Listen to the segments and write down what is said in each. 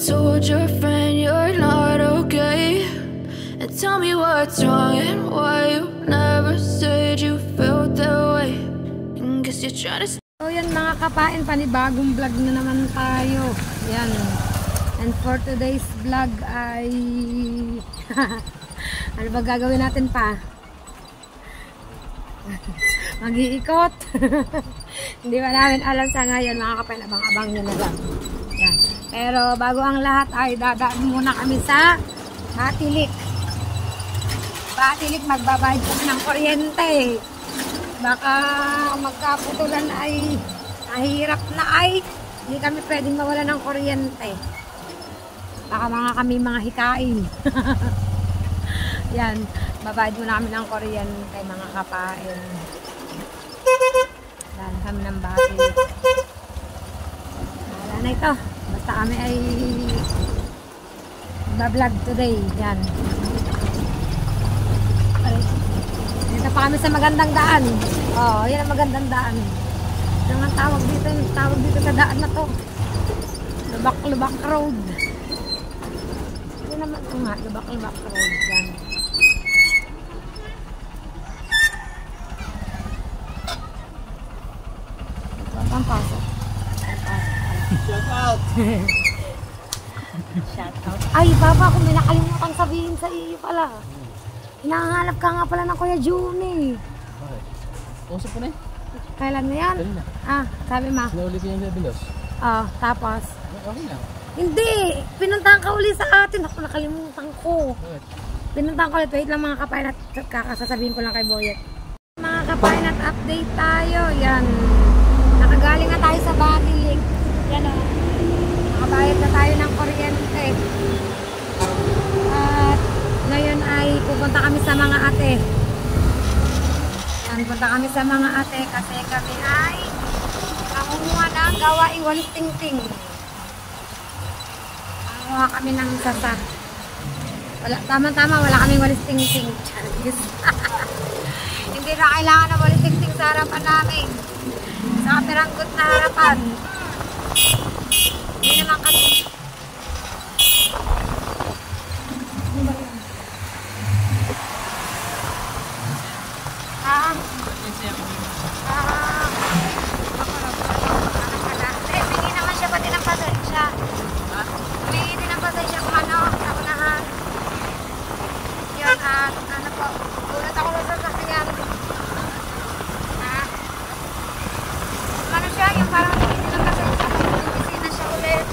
told your friend you're not okay, and tell me what's wrong and why you never said you felt that way. And guess you're trying to. So yan mga kapain, panibagong vlog na naman tayo. Yan. And for today's vlog ay ano ba gagawin natin pa? Mag-iikot. Hindi pa namin alam sa ngayon mga kapain, abang-abang nyo na lang. Yan. Pero bago ang lahat ay dadaan muna kami sa Batilik. Batilik, magbabayad kami ng kuryente. Baka magkaputulan ay nahirap na ay hindi kami pwedeng mawala ng kuryente. Baka kami mga hikain. Yan, babayad muna kami ng kuryente mga kapain. Dahil kami ng Batilik. Wala na ito. Basta kami ay vlog today. Yan. Dito pa kami sa magandang daan. Oh, yan ang magandang daan. Ano ang tawag dito sa daan na to? Lubak-lubak road. Yan naman ito nga, lubak-lubak road. Yan. Ito ang pasok. Shout out! Shout out. Ay, baba, kung may nakalimutan sabihin sa iyo pala. Hinahanap ka nga pala ng Kuya Juni. Bakit? Usap ko na eh. Kailan na yan? Kailan na? Ah, sabi ma. Sinuli ko yung Lebelos. Ah, tapos? Okay lang. Hindi! Pinuntahan ka uli sa atin. Ako, nakalimutan ko. Bakit? Pinuntahan ko ulit. Wait lang mga kapain at kakasasabihin ko lang kay Boyet. Mga kapain at update tayo. Yan. Nakagaling na tayo sa Batilik. Yan o. Nakabayad na tayo ng kuryente. At ngayon ay pupunta kami sa mga ate. Yan, punta kami sa mga ate kasi kami ay nangunguha ng gawaing walis ting-ting. Nangunguha kami ng sasa. Wala, tama-tama, wala kaming walis ting-ting. Hindi na kailangan ng walis ting-ting sa harapan namin. Sa kapiranggot na harapan. Hindi naman kasi. Hindi naman siya pati ng pasensya. Humingi din ng pasensya kung ano, sa unahan. Yun, at ano po, ulat ako sa sasakyan. Ano siya, yung parang humingi din ng pasensya. Hindi na siya ulit.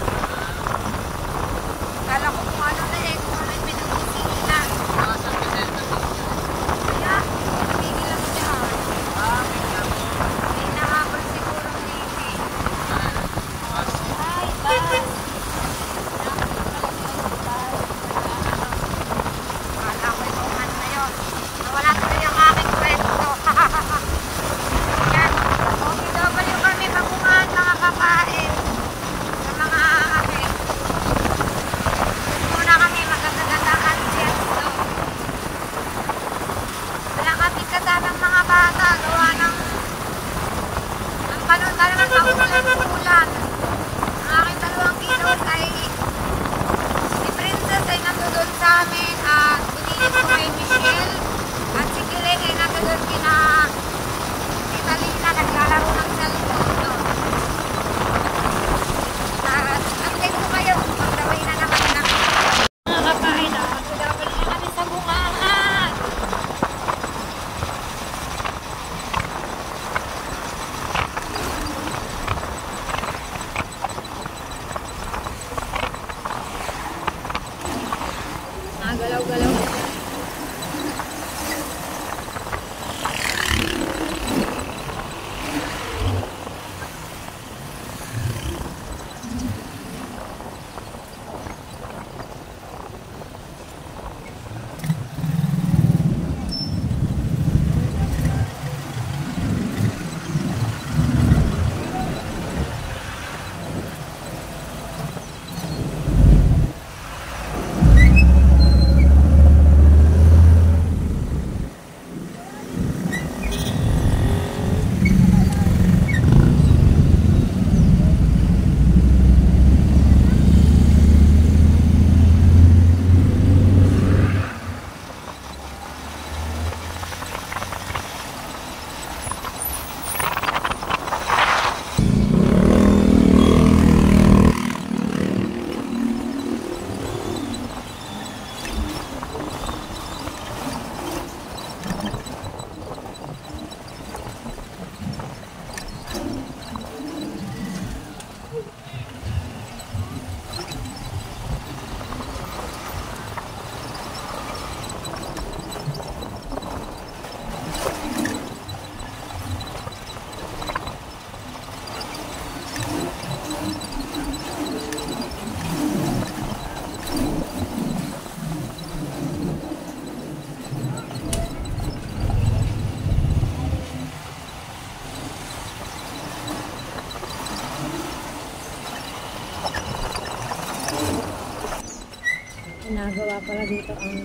Ginagawa pala dito ang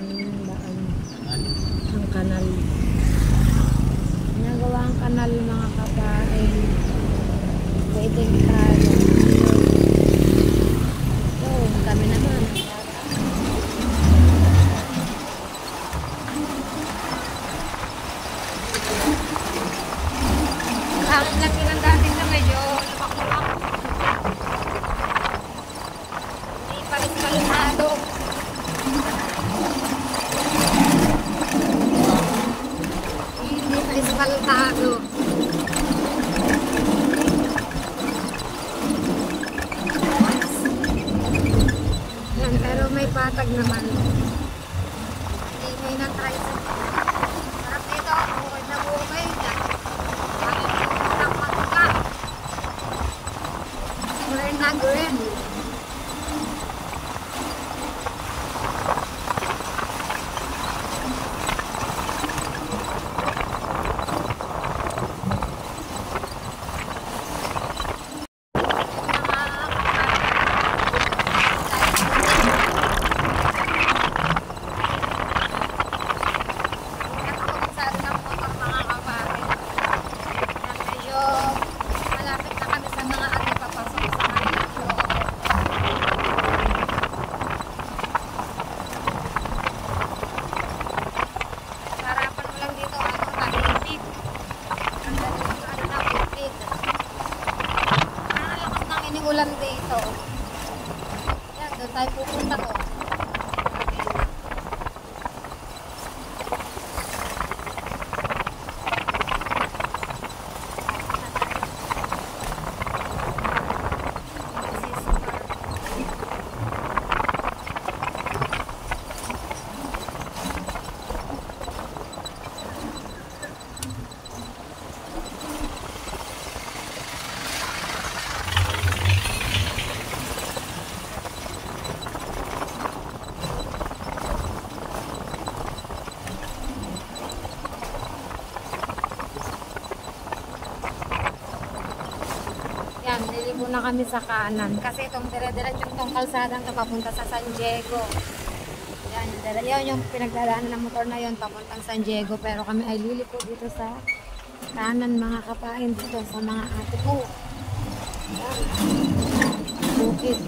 daan, ang kanal. Ginagawa ang kanal mga kabain. Waiting tayo. So, kami naman. Langit lang din ang dating na medyo lumak-lumak. Hindi pa rin kalmado. Hindi pa rin kalmado. Yan, pero may patag naman. Ingay ng tricycle. Sarap dito, bukid na bukid. Green. Ulan dito. Yan, doon tayo pupunta ko. Yan, lilibo na kami sa kanan. Kasi itong dire-diretso itong kalsadang ito papunta sa San Diego. Yan, yung pinagdadaanan ng motor na yun papuntang San Diego. Pero kami ay lilipo dito sa kanan mga kapain dito sa mga ate ko. Yan. Bukid.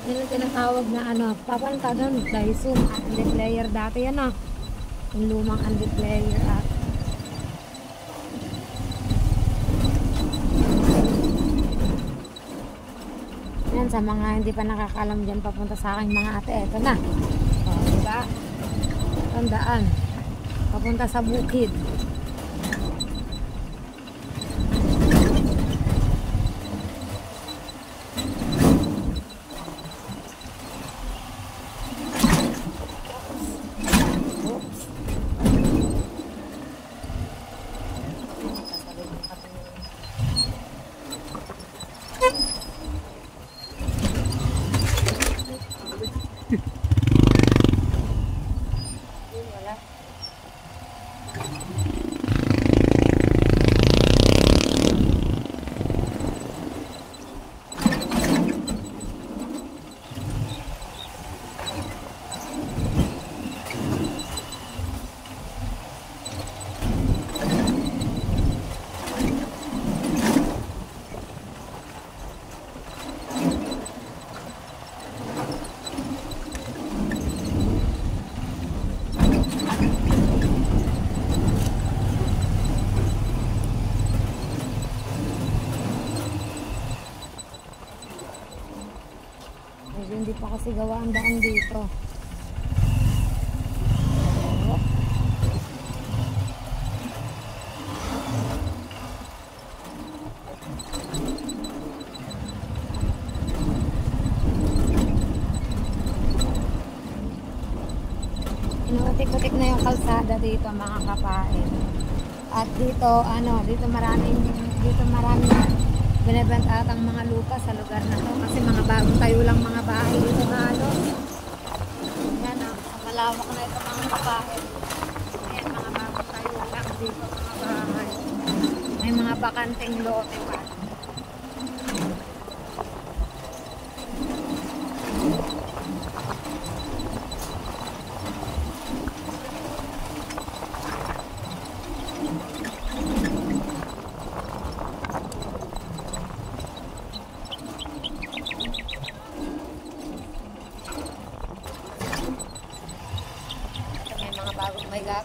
Yan ang tinatawag na ano, papanta doon, Dyson, Andy Player dati yan ah. Yung lumang Andy Player at yan sa mga hindi pa nakakalam dyan papunta sa aking mga ate, eto na. O, diba? Tandaan. Papunta sa bukid. Hindi pa kasi gawa ang daan dito. Inuutik-utik na yung kalsada dito mga kapain. At dito dito maraming binebenta atang mga lupa sa lugar na to kasi mga bagong tayo lang mga bahay dito halos. Lawak na ito mga kapahin. Ayan, mga bago tayo lang dito mga bahay. May mga bakanteng lote pa.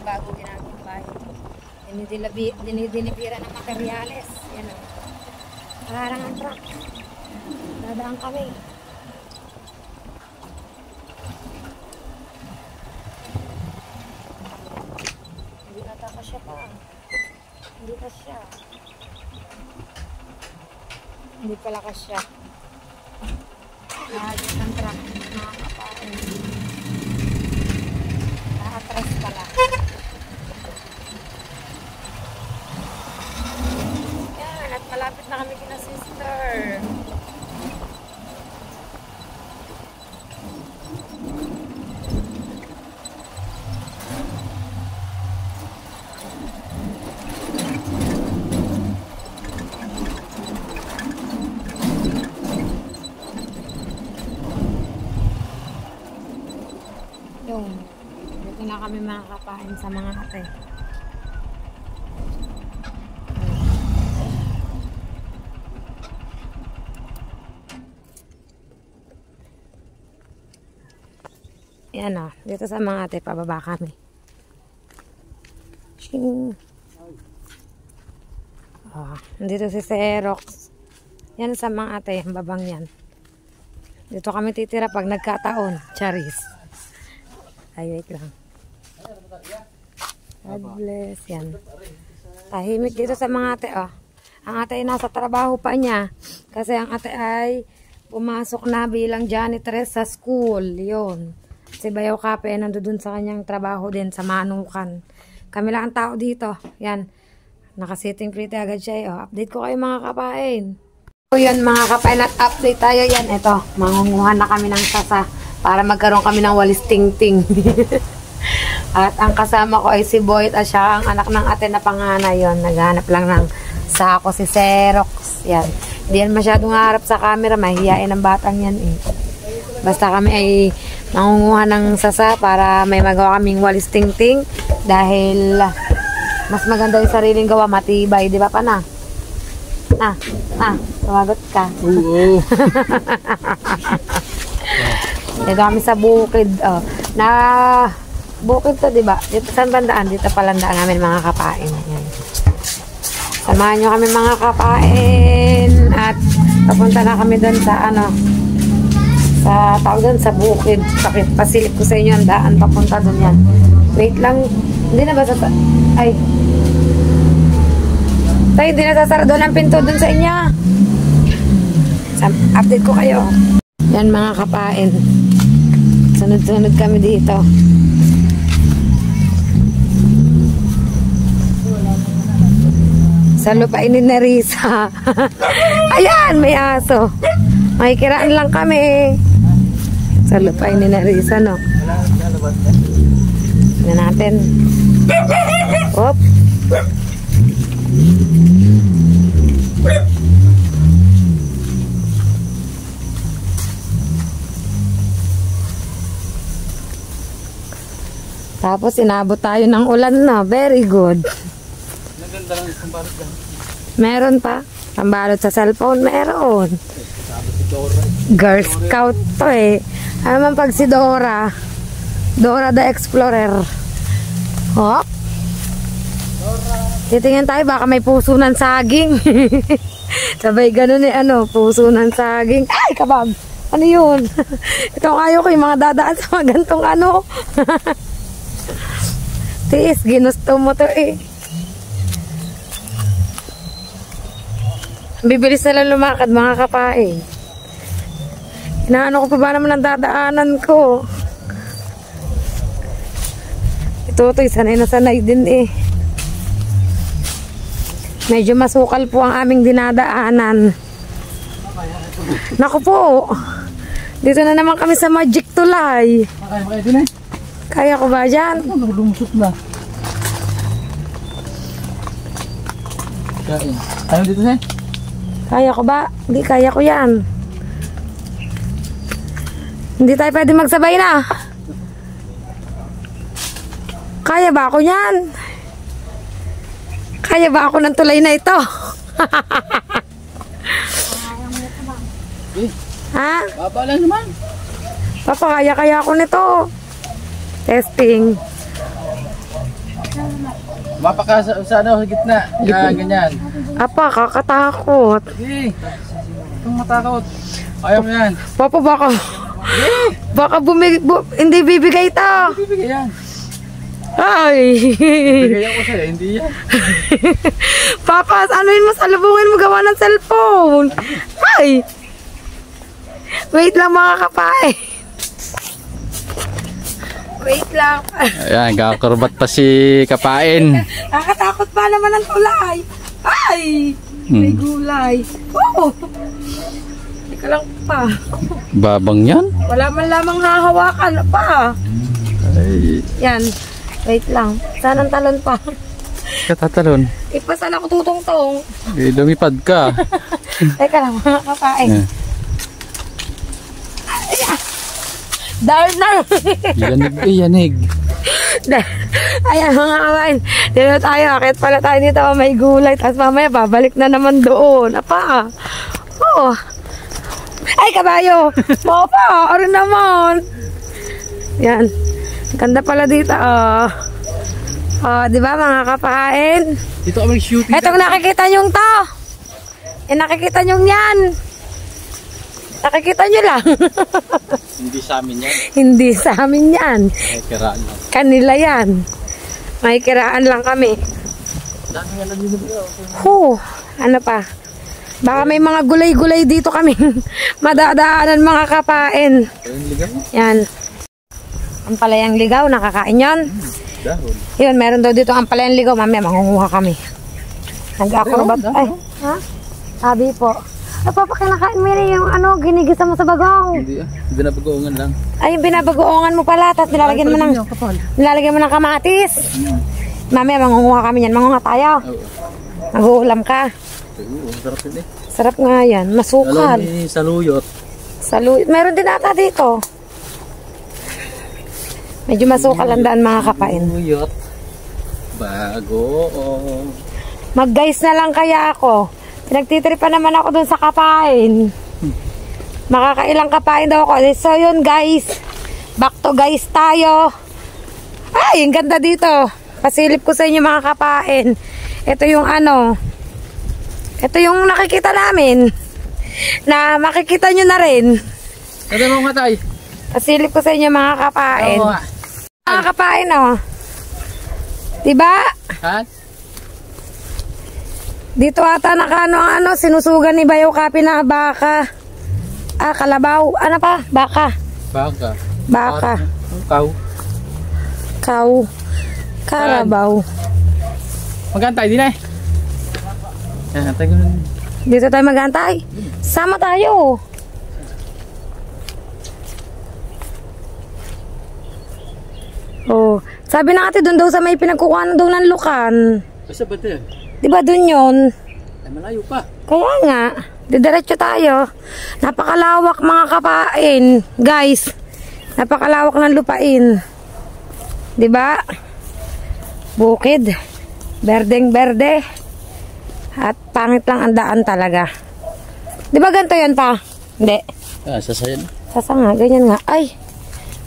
Bago ginagawang bahay. Dinidinibira ng materyales. Yan o. Parang ang truck. Dadaan kami. Hindi ata ka siya pa. Hindi ka siya. Hindi pala ka siya. Lagi ang truck. Nakakapain. Nakatras pala. Yan, at malapit na kami kina sister. Yung dito na kami makakapain sa mga ate. Yan o, dito sa mga ate, pababa kami. Shing. Oh, dito si Xerox. Yan sa mga ate, ang babang yan. Dito kami titira pag nagkataon. Charis. Ay, wait lang. God bless. Yan. Tahimik dito sa mga ate, oh. Ang ate ay nasa trabaho pa niya. Kasi ang ate ay pumasok na bilang janitress sa school. Yun. Si Bayaw Kape ay nandun sa kanyang trabaho din sa Manukan. Kami lang ang tao dito. Yan. Nakasitting pretty agad siya. Oh. Update ko kayo mga kapain. So yun mga kapain at update tayo yan. Ito, mangunguhan na kami ng sasa para magkaroon kami ng walis ting-ting. At ang kasama ko ay si Boyd at siya ang anak ng ate na panganay yon. Naghanap lang ng sako si Xerox. Yan. Hindi yan masyadong harap sa camera. Mahihiyain ang batang yan eh. Basta kami ay mangunguha ng sasa para may magawa kaming walis ting-ting. Dahil mas maganda yung sariling gawa. Matibay. Di ba pa na? Tumagot ka. Oo. Dito kami sa bukid. Oh. Bukid to, diba? Dito saan bandaan? Dito palandaan namin mga kapain. Yan. Samahan nyo kami mga kapain. At papunta na kami doon sa sa tawag doon sa bukid. Pasilip ko sa inyo ang daan papunta doon yan. Wait lang. Hindi na ba ay. Tayo, hindi na sasara doon ang pinto doon sa inyo. Update ko kayo. Yan mga kapain. Sunod-sunod kami dito. Sa lupain ni Nerissa. Ayan, may aso. Makikiraan lang kami. Sa lupain ni Nerissa, no? Tignan natin. Hop. Tapos inabot tayo ng ulan na. Very good. Naganda lang yung pambalot ka. Meron pa. Pambalot sa cellphone. Meron. Girl Scout to eh. Ano man pag si Dora. Dora the Explorer. Hop. Titingin tayo. Baka may puso ng saging. Sabay ganun eh. Puso ng saging. Ay kabab. Ano yun? Ito kayo ko yung mga dadaan sa mga gantong Tiis, ginusto mo to eh. Bibilis na lang lumakad mga kapain. Inaano ko pa ba naman ang dadaanan ko? Ito, sanay na sanay din eh. Medyo masukal po ang aming dinadaanan. Naku po. Dito na naman kami sa Magic Tulay. Kaya din eh. Kaya ko ba dyan? Ano, lumusot na. Kain. Ano dito na? Kaya ko ba? Hindi, kaya ko yan. Hindi tayo pwede magsabay na. Kaya ba ako yan? Kaya ba ako ng tulay na ito? Eh, Ha? baba lang naman. Papa, kaya ako nito. Testing. Baba ka sa ano, sa gitna. Yan, ganyan. Apa, kakatakot. Eh, itong matakot. Ayaw mo yan. Papa, baka hindi bibigay ito. Bibigay yan. Ay. Bibigay ako sa'yo, hindi yan. Papa, anuin mo, salubungin mo gawa ng cellphone. Ay. Wait lang mga kapain. Wait lang. Ayan, kakakurbat pa si Kapain. Nakakatakot pa naman ang tulay. Ay. May gulay. Oo. Teka lang pa. Babang yan? Wala man lamang hahawakan pa. Ay, Yan. Wait lang. Saan ang talon pa? katatalon. Ipasan ako tutong-tong. Eh, lumipad ka. Teka lang mga kapain. Eh, Darn. yanig. Ayan mga kapain. Dito tayo. Akit pala tayo dito. May gulay. Tapos mamaya babalik na naman doon. Apa. Oh. Ay kabayo. Papa. Aron naman. Yan. Ganda pala dito. Oh. Oh, di ba mga kapain? Dito kami shooting. Etong nakikita nyong to. Nakikita nyong yan. Nakikita nyo lang. Hindi sa amin yan. Hindi sa amin yan. Ay, kiraan lang. Kanila yan. May kiraan lang kami. Dami nga lang dito. Ano pa? Baka may mga gulay-gulay dito kami. Madadaanan mga kapain. Ayun, ligaw. Yan. Ang palayang ligaw, nakakain yun. Dahon. Yun, meron daw dito ang palayang ligaw. Mamaya, mangunguha kami. Nag-acrobat. Ay, ha? Sabi po. Napapakinakain mo yun yung ano, ginigisa mo sa bagong. Hindi binabagoongan lang. Ay, yung binabagoongan mo pala, tapos nilalagyan mo ng kamatis. Mamaya, mangunguha kami yan. Mangunguha tayo. Oo. Mag-uulam ka. Oo, sarap yun eh. Sarap nga yan. Masukal. Alam ni saluyot. Meron din ata dito. Medyo masukal ang daan mga kapain. Saluyot. Bagoong. Mag-guys na lang kaya ako. Pinagtitripan naman ako dun sa kapain. Makakailang kapain daw ako. So yun guys. Back to guys tayo. Ay, ang ganda dito. Pasilip ko sa inyo mga kapain. Ito yung ano. Ito yung nakikita namin. Na makikita nyo na rin. Kada mo nga tayo. Pasilip ko sa inyo mga kapain. Oo nga. Mga kapain oh. Diba? Ha? Dito ata nakano sinusugan ni Bayaw Kapi na baka. Kalabaw. Ano pa? Baka. Baka. Kaw. Kaw. Karabaw. Magantay din eh. Antay ko nun. Dito tayo magantay. Sama tayo. Oh, sabi na ate doon daw sa may pinagkukuhanan daw ng lukan. Basta ba ito? Diba doon yun? Ay, malayo pa. Kaya nga, didiretso tayo. Napakalawak mga kapain, guys. Napakalawak ng lupain. Diba? Bukid. Berdeng berde. At pangit lang ang daan talaga. Diba ganito yan pa? Hindi. Sasayan. Sasa nga, ganyan nga. Ay,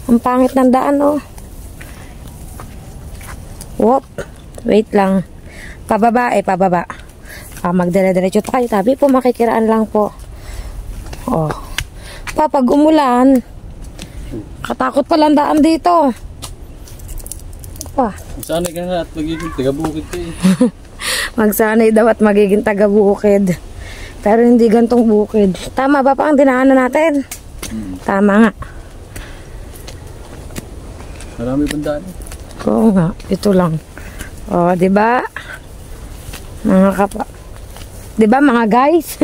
ang pangit ng daan oh. Whoop. Wait lang. Pababa pababa. Magdire-diretso tayo. Tabi po, makikiraan lang po. Oh. Pag umulan, katakot palang daan dito. Sanay ka na at magiging taga-bukid ka eh. Magsanay daw at magiging taga-bukid. Pero hindi gantong bukid. Tama ba pa ang dinaanan natin? Tama nga. Marami bandaan. Oo nga, ito lang. Oh, 'di ba? Mga kapa. 'Di ba mga guys?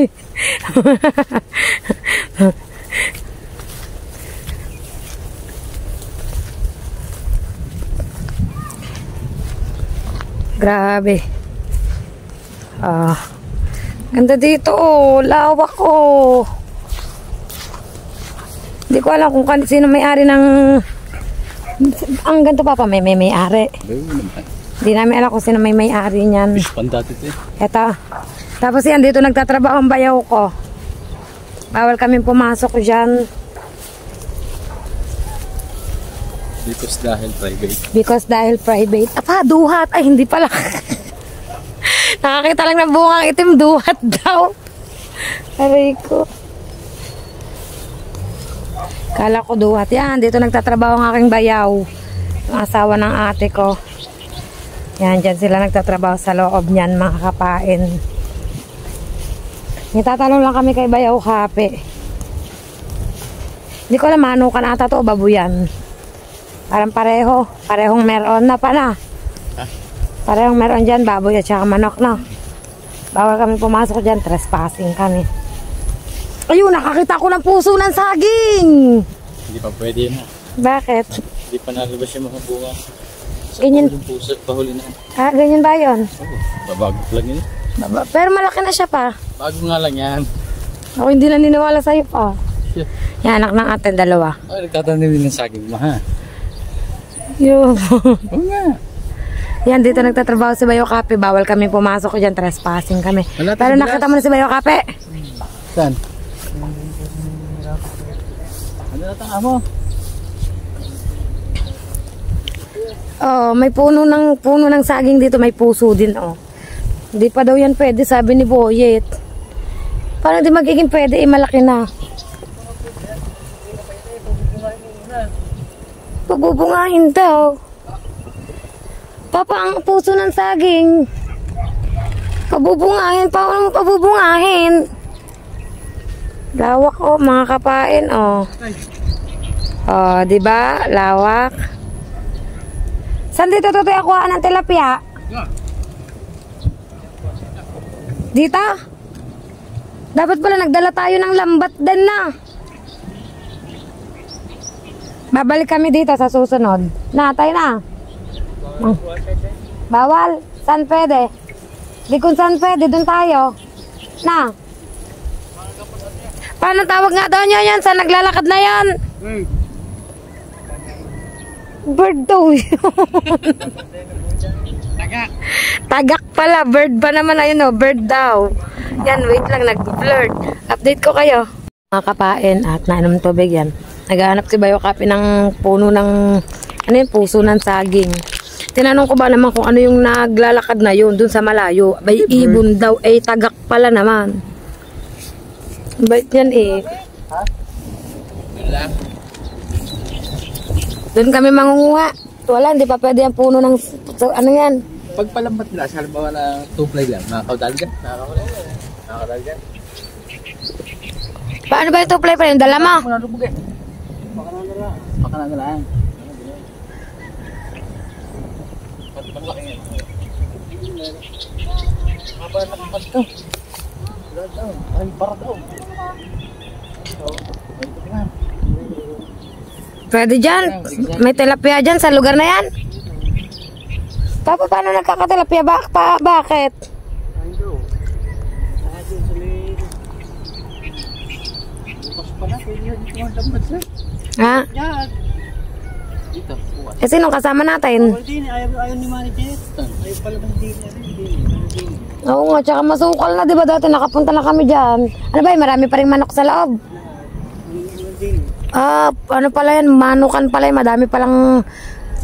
Grabe. Ganda dito oh. Lawak oh. Hindi ko alam kung sino may-ari ng... Ang ganito pa may may-ari. Hindi namin alam kung sino may may-ari niyan. Eto. Tapos yan, dito nagtatrabaho ang bayaw ko. Bawal kami pumasok dyan. Because dahil private. Because dahil private. Duhat. Ay, hindi pala. Nakakita lang ng bungang itim, duhat daw. Aray ko. Kala ko duhat. Yan, dito nagtatrabaho ang aking bayaw. Ang asawa ng ate ko. Yan, dyan sila nagtatrabaho sa loob niyan, mga kapain. Nitatanong lang kami kay bayaw kape. Hindi ko alam, manukan ata to o babuyan. Parang pareho. Parehong meron na pala. Parehong meron dyan, baboy at saka manok na. Bawal kami pumasok dyan, trespassing kami. Ayun, nakakita ko ng puso ng saging. Hindi pa pwede na. Bakit? Hindi pa nalabas yung mga bunga. Ganyan. Yung puso, pahuli na. Ganyan ba yun? Babago lang yun. Pero malaki na siya pa. Bago nga lang yan. Ako hindi naniniwala sa'yo pa. Yan, anak ng atin, dalawa. Nagtatanim din ng saging mo, ha? Yun. Oo nga. Yan, dito nagtatrabaho si Bayo Kape. Bawal kami pumasok dyan, trespassing kami. Pero nakita mo na si Bayo Kape. Saan? Ano natanga mo? Oh, may puno ng saging dito, may puso din, oh. Hindi pa daw yan pwede, sabi ni Boyet. Paano di magiging pwede, malaki na. Pagbubungahin daw. Papa, ang puso ng saging. Pabubungahin, paano mo pabubungahin? Lawak oh, mga kapain oh. Oh, di ba? Lawak. Saan dito tutoy akuhaan ng tilapia? Dito? Dapat pala nagdala tayo ng lambat din na. Babalik kami dito sa susunod. Natay na. Bawal? Saan pwede? Di kung saan pwede, dun tayo. Na. Paano tawag nga daw niya yan? Saan naglalakad na yan? Bird daw yun. Tagak pala. Bird pa naman. Ayun o. Bird daw. Yan, wait lang. Nag-blurred. Update ko kayo. Mga kapain at nainom tubig yan. Naghahanap si Bayo Kape ng puno ng ano yun, puso ng saging. Tinanong ko ba naman kung ano yung naglalakad na yun dun sa malayo. Bay ibon daw. Tagak pala naman. Bait yan eh. Doon kami mangunguha. Wala, hindi pa pwede yung puno ng ano yan. Pagpalambat nila, sa halimbawa na 2-ply lang, nakakaudal ka? Nakakaudal ka? Paano ba yung 2-ply pa yung dala mo? Baka na lang. Pwede dyan. May tilapia dyan sa lugar na yan. Papa, paano nagkakatilapia? Bakit? Ha? Eh, sinong kasama natin? Ayaw ni Manager. Ayaw pala bang din. Oo nga, tsaka masukal na, diba dati nakapunta na kami dyan. Ano ba, marami pa rin manok sa loob. Ano pala yan, manukan pala yan, madami palang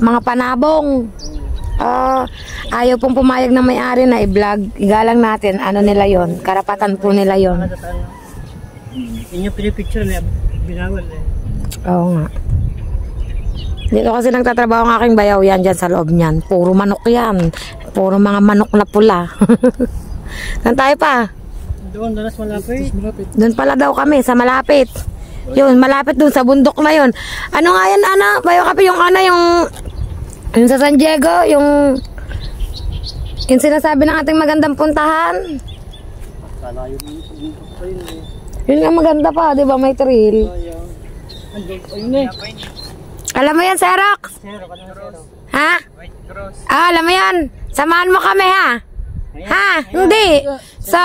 mga panabong. Ayaw pong pumayag ng may-ari na i-vlog. Igalang natin, ano nila yon, karapatan po nila yon. Inyo pinipicture na, binawal eh. Oo nga. Dito kasi nagtatrabaho ang aking bayaw yan dyan sa loob niyan. Puro manok yan. Puro mga manok na pula. Saan tayo pa? Doon, dalas malapit. Doon pala daw kami, sa malapit. Yun, malapit doon sa bundok na yun. Ano nga yan, Ana? Bayo Kape, yung Ana, yung sa San Diego, yung sinasabi ng ating magandang puntahan. Yun nga maganda pa, di ba? May trail. Ayun eh. Alam mo yan, Xerox? Ha? Alam mo yan? Samahan mo kami ha. Ha? Hindi. Sa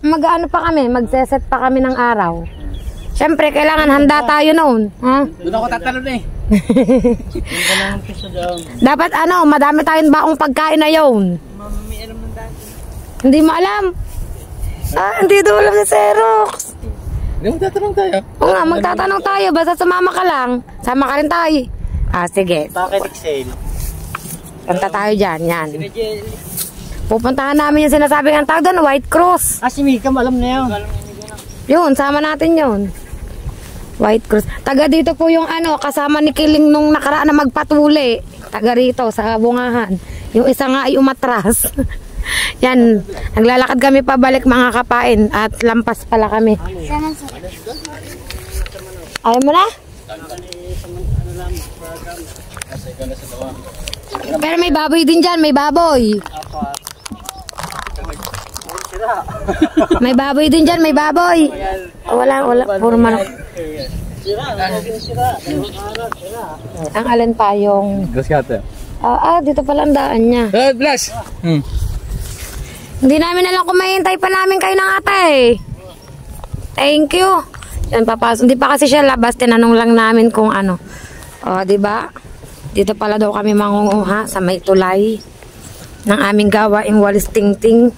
mag-ano pa kami, magseset pa kami ng araw. Siyempre, kailangan handa tayo noon. Ha? Doon ako tatalon eh. Dapat ano, madami tayong bakong pagkain na yun. May alam ng dati. Hindi mo alam. Hindi daw alam si Xerox. Hindi mo tatanong tayo. Oo nga, magtatanong tayo. Basta sumama ka lang. Sama ka rin tayo. Sige. Bakit Excel? Kanta tayo dyan, yan. Pupuntahan namin yung sinasabi ng tao doon, White Cross. Si Mika, alam na yun. Yun, sama natin yun. White Cross. Taga dito po yung ano, kasama ni Kiling nung nakaraan na magpatuli. Taga rito, sa bungahan. Yung isa nga ay umatras. Yan, naglalakad kami pabalik mga kapain at lampas pala kami. Ayaw mo na? Pero may baboy din dyan, may baboy. May baboy din dyan, may baboy. Wala, puro manok. Ang alin pa yung... Gaskate. Dito pala ang daan niya. Bless! Hindi namin alam kung mahintay pa namin kayo ng ate. Thank you. Yan, papasok. Hindi pa kasi siya labas. Tinanong lang namin kung ano. Diba? Dito pala daw kami mangunguha sa may tulay ng aming gawaing walis tingting.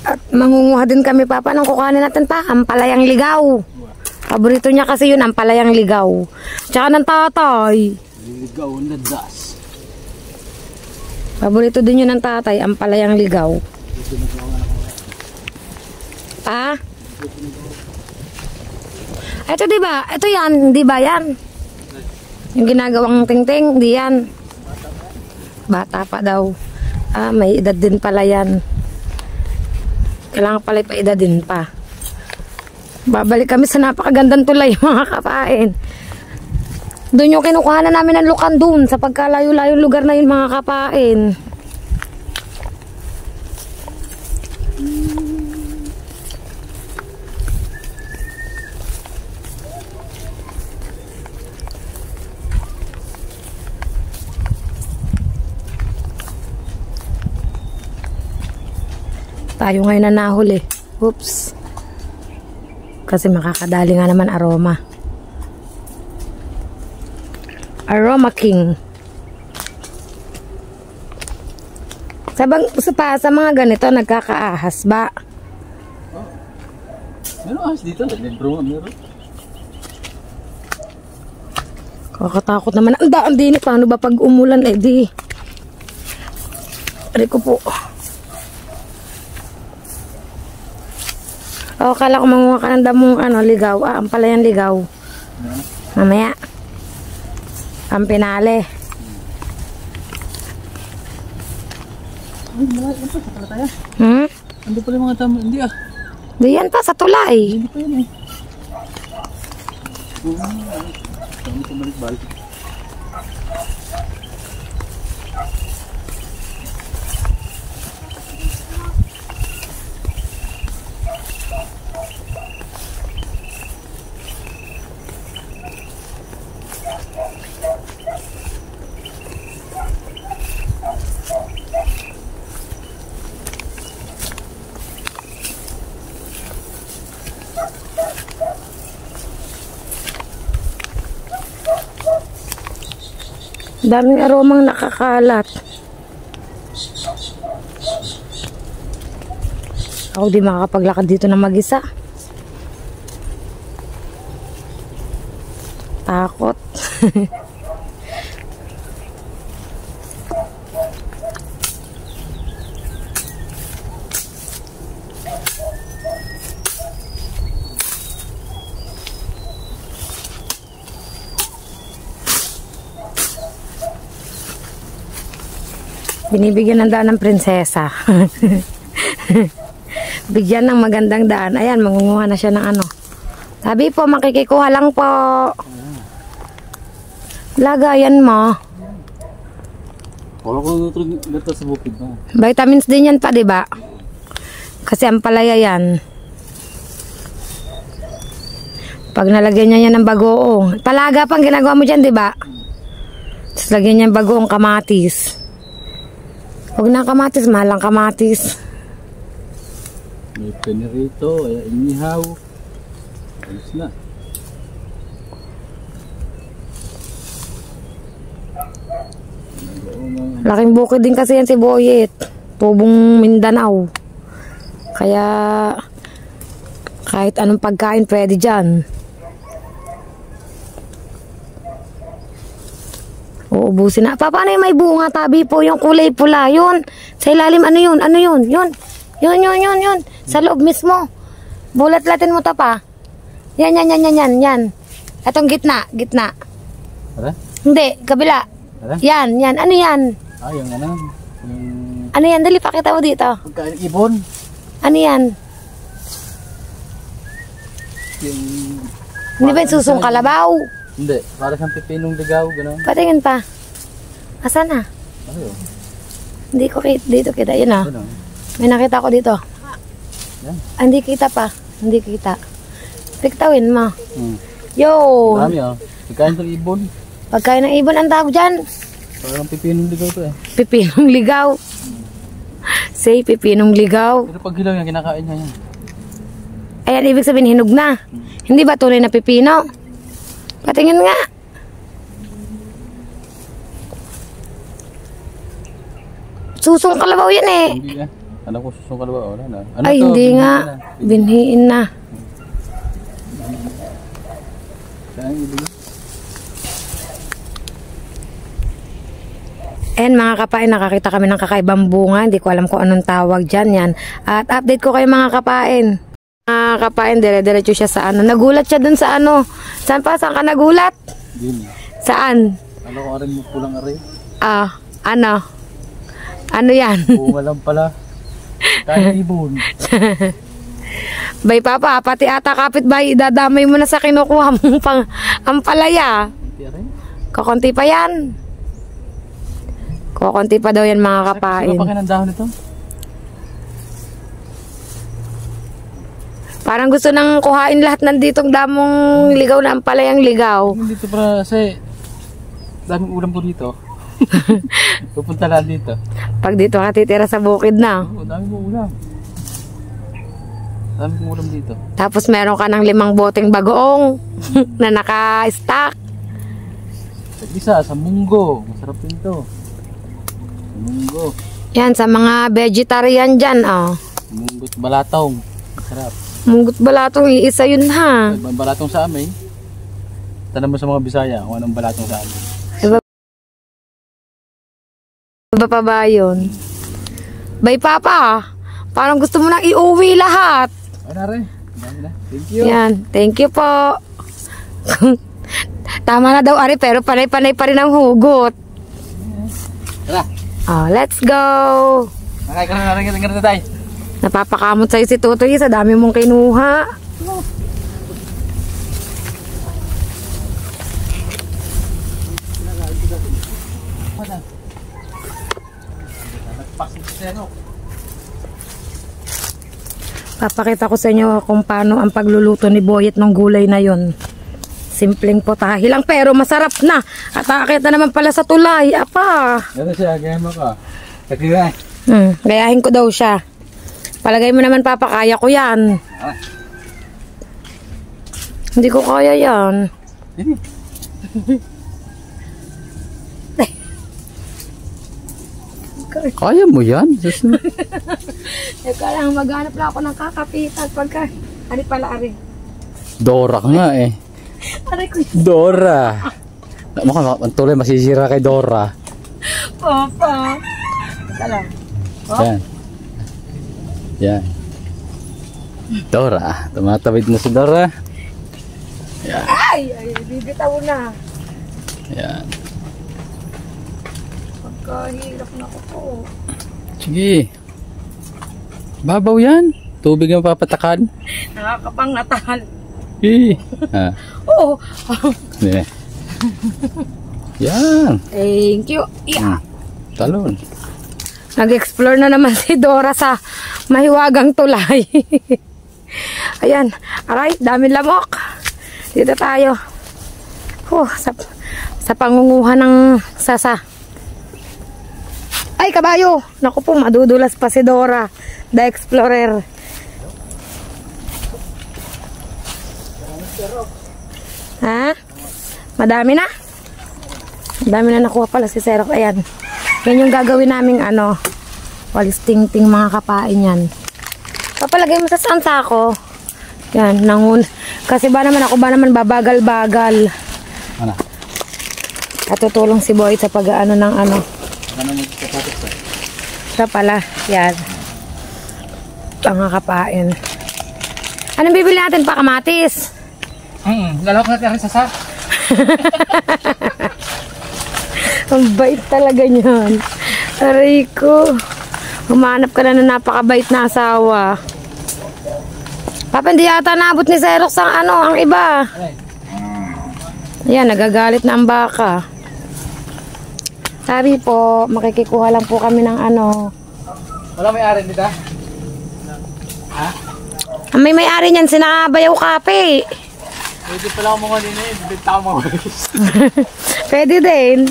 At mangunguha din kami, Papa. Anong kukuhanin natin pa? Ampalayang ligaw. Paborito niya kasi yun, ampalayang ligaw. Tsaka ng tatay. Ligaw na das. Paborito din yun ng tatay, ampalayang ligaw. Ito diba? Ito yan, di ba yan? Yung ginagawang tingting, di yan. Bata pa daw. May edad din pala yan. Kailangan pala pa-edad din pa. Babalik kami sa napakagandang tulay mga kapain. Doon yung kinukuha na namin ng lukan doon sa pagkalayo-layo lugar na yun mga kapain. Tayo ngayon na nahuli. Oops. Kasi makakadali nga naman aroma. Aroma King. Sa mga ganito, nagkakaahas ba? Meron ahas dito. Meron. Kakatakot naman. Ang daan din. Paano ba pag umulan? Di. Riko po. Kala ko manguha ka ng damong ligaw. Ang pala yung ligaw. Mamaya. Ang pinali. Ando pala yung mga tama. Hindi Di yan pa sa tulay. Hindi pa yan eh. Kami sa balik-balik. Daming aromang nakakalat. Ako di makakapaglakad dito na mag-isa. Takot. Binibigyan ng daan ng prinsesa. Bigyan ng magandang daan. Ayan, mangunguha na siya ng ano. Sabi po, makikikuha lang po. Lagayan mo. Wala ko dito sa bukid na. Vitamins din yan pa, diba? Kasi ang palaya yan. Pag nalagyan niya yan ng bagoong. Palaga pang ginagawa mo dyan, di ba? Tapos lagyan niya ng bagoong kamatis. Huwag na kamatis, mahal ang kamatis. May pinirito, ay inihaw. Ayos na. Laking bukid din kasi yan si Boyet. Tubong Mindanao. Kaya kahit anong pagkain pwede dyan. Uubusin na. Paano yung may bunga tabi po? Yung kulay pula. Yun. Sa ilalim. Ano yun? Ano yun? Yun. Yun. Sa loob mismo. Bulat-latin mo ta pa. Yan. Itong gitna. Tara? Hindi. Kabila. Tara? Yan. Ano yan? Ah, yung ano? Yung Ano yan? Dali, pakita mo dito. pagkain ibon. Ano yan? Yung... Hindi ba yung susong kalabaw? Hindi. Para siyang pipinong ligaw, gano'n. Patingin pa. Asan na? Ano yun? Hindi ko dito kita. Yun ah. Gano'n. May nakita ko dito. Yan. Ah, hindi kita pa. Hindi kita. Tiktawin mo. Yo! Marami pagkain ng ibon. Pagkain ng ibon ang tawag dyan. Parang pipinong ligaw to eh. Pipinong ligaw. Say, pipinong ligaw. Pero pag hilaw yan, kinakain niya yan. Ayan, ibig sabihin hinog na. Hindi ba tunay na pipino? Patingin nga. Susong kalabaw yan eh. Hindi na. Alam ko susong kalabaw. Wala na. Ano Ay, to? hindi Binhiin nga. na. Binhiin na. Saan yung ibon? And mga kapain, nakakita kami ng kakaibang bunga. Hindi ko alam kung anong tawag dyan yan. At update ko kayo mga kapain. Mga kapain, dire-diretso siya sa ano. Nagulat siya dun sa ano. Saan pa? Saan ka nagulat? Din. Saan? Ano ko rin mo pulang aray? Ano? Ano yan? Bunga lang pala. Kain ibon. Bay papa, pati ata kapitbahay, dadamay mo na sa kinukuha mong ampalaya. Hindi rin. Kakunti pa yan. Kukunti pa daw yan mga kapain. Sino pa kayo ng dahon ito? Parang gusto nang kuhain lahat nanditong damong ligaw na ampalayang ligaw. Dito para kasi daming ulam po dito. Pupunta lang dito. Pag dito ka titira sa bukid na. Oo, daming mo ulam. Daming ulam dito. Tapos meron ka ng 5 boteng bagoong na naka-stack. Isa, sa munggo. Masarap din to. Sa munggo. Yan, sa mga vegetarian dyan, Munggo't balatong. Masarap. Munggot balatong, iisa yun ha. Balatong sa amin. Tanong mo sa mga Bisaya kung anong balatong sa amin. Iba pa ba yun? Bay papa, parang gusto mo nang iuwi lahat. Ano rin? Dami na. Thank you. Yan, thank you po. Tama na daw ari, pero panay-panay pa rin ang hugot. Tara. Let's go. Nakay ka na rin tayo. Napapakamot sa'yo si Tutoy sa dami mong kinuha. Papakita ko sa inyo kung paano ang pagluluto ni Boyet ng gulay na yon. Simpleng potahe lang pero masarap na. At akit na naman pala sa tulay. Apa. Ano siya? Gaya mo ka. Kakira. Gayahin ko daw siya. Palagay mo naman papa, kaya ko yan. Hindi ko kaya yan. Kaya mo yan? Teka lang, maghanap lang ako ng kakapitan pagka... Ari pala, ari. Dora ka nga eh. Ari ko. Dora. Mukhang ang tuloy masisira kay Dora. Papa. Teka lang. Yan. Yan. Dora. Tumatawid na si Dora. Yan. Ay, bibitaw na. Yan. Pagkahirap na ko po. Sige. Babaw yan. Tubig ang papatakan. Nakakapangatahan. Oo. Yeah. Yan. Thank you. Yeah. Talon. Nag-explore na naman si Dora sa mahiwagang tulay. Ayan. Aray, dami lamok. Dito tayo. Sa pangunguha ng sasa. Ay, kabayo! Naku po, madudulas pa si Dora, the Explorer. Ha? Madami na? Madami na nakuha pala si Serok. Ayan. Yan yung gagawin naming walis ting-ting mga kapain yan. Papalagay mo sa saan sako. Yan, kasi ba naman babagal-bagal. Ano? At tutulong si Boy sa pag-ano ng ano. Ano mo sapatos pa? Siya pala, yan. Mga kapain. Anong bibili natin pa, kamatis? Lalawak natin ang sasa. Ang bait talaga niyan. Aray ko. Humanap ka na ng napakabait na asawa. Papa, hindi yata naabot ni Xerox ang iba. Ayan, nagagalit na ang baka. Sabi po, makikikuha lang po kami ng Wala may-ari nito? Ha? Ang may-ari niyan, sinabayaw kape. Pwede pala ako mga nila eh. Bibigta ako mga walis. Pwede din.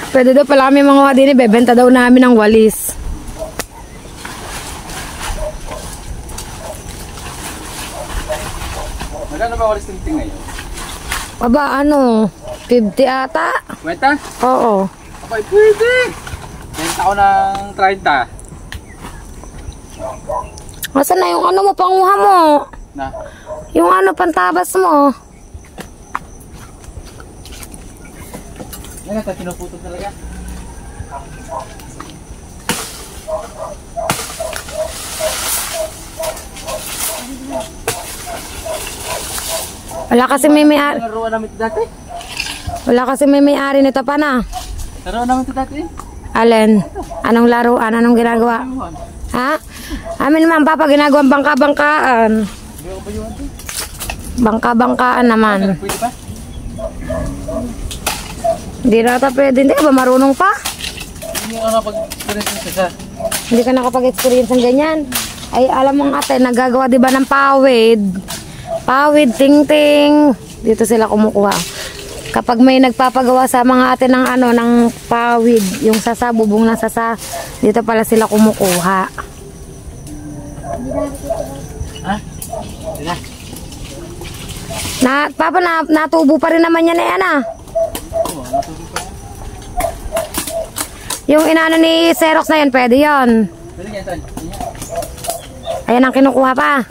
Pwede daw pala kami mga din, bebenta daw namin ng walis. Magkano ba walis ting-ting ngayon? Aba, 50 ata? Kwenta? Oo. Okay, pwede. Benta ko ng 30. Asan na yung mo, panguha mo? Na? Yung pantabas mo. Yan ito, pinuputol talaga. Wala kasi may-ari. Laruan namin ito dati. Wala kasi may-ari nito pa na. Laruan namin ito dati. Alin? Anong laruan? Anong ginagawa? Ha? Amin naman, Papa, ginagawang bangka-bangkaan. Hindi ako ba yun ito? Bangka-bangkaan naman. Pwede ba? Hindi na ata pwede. Hindi ka ba marunong pa? Hindi ako nakapag-experience ng sasa. Hindi ka nakapag-experience ng ganyan. Ay, alam mo ate, nagagawa diba ng pawid? Pawid, ting-ting. Dito sila kumukuha. Kapag may nagpapagawa sa mga ate ng ng pawid, yung sasa, bubong ng sasa, dito pala sila kumukuha. Ha? Sige. Papa, natubo pa rin naman yan Yung inano ni Xerox na yan, pwede yon. Pwede yan, Ton. Ayan ang kinukuha pa.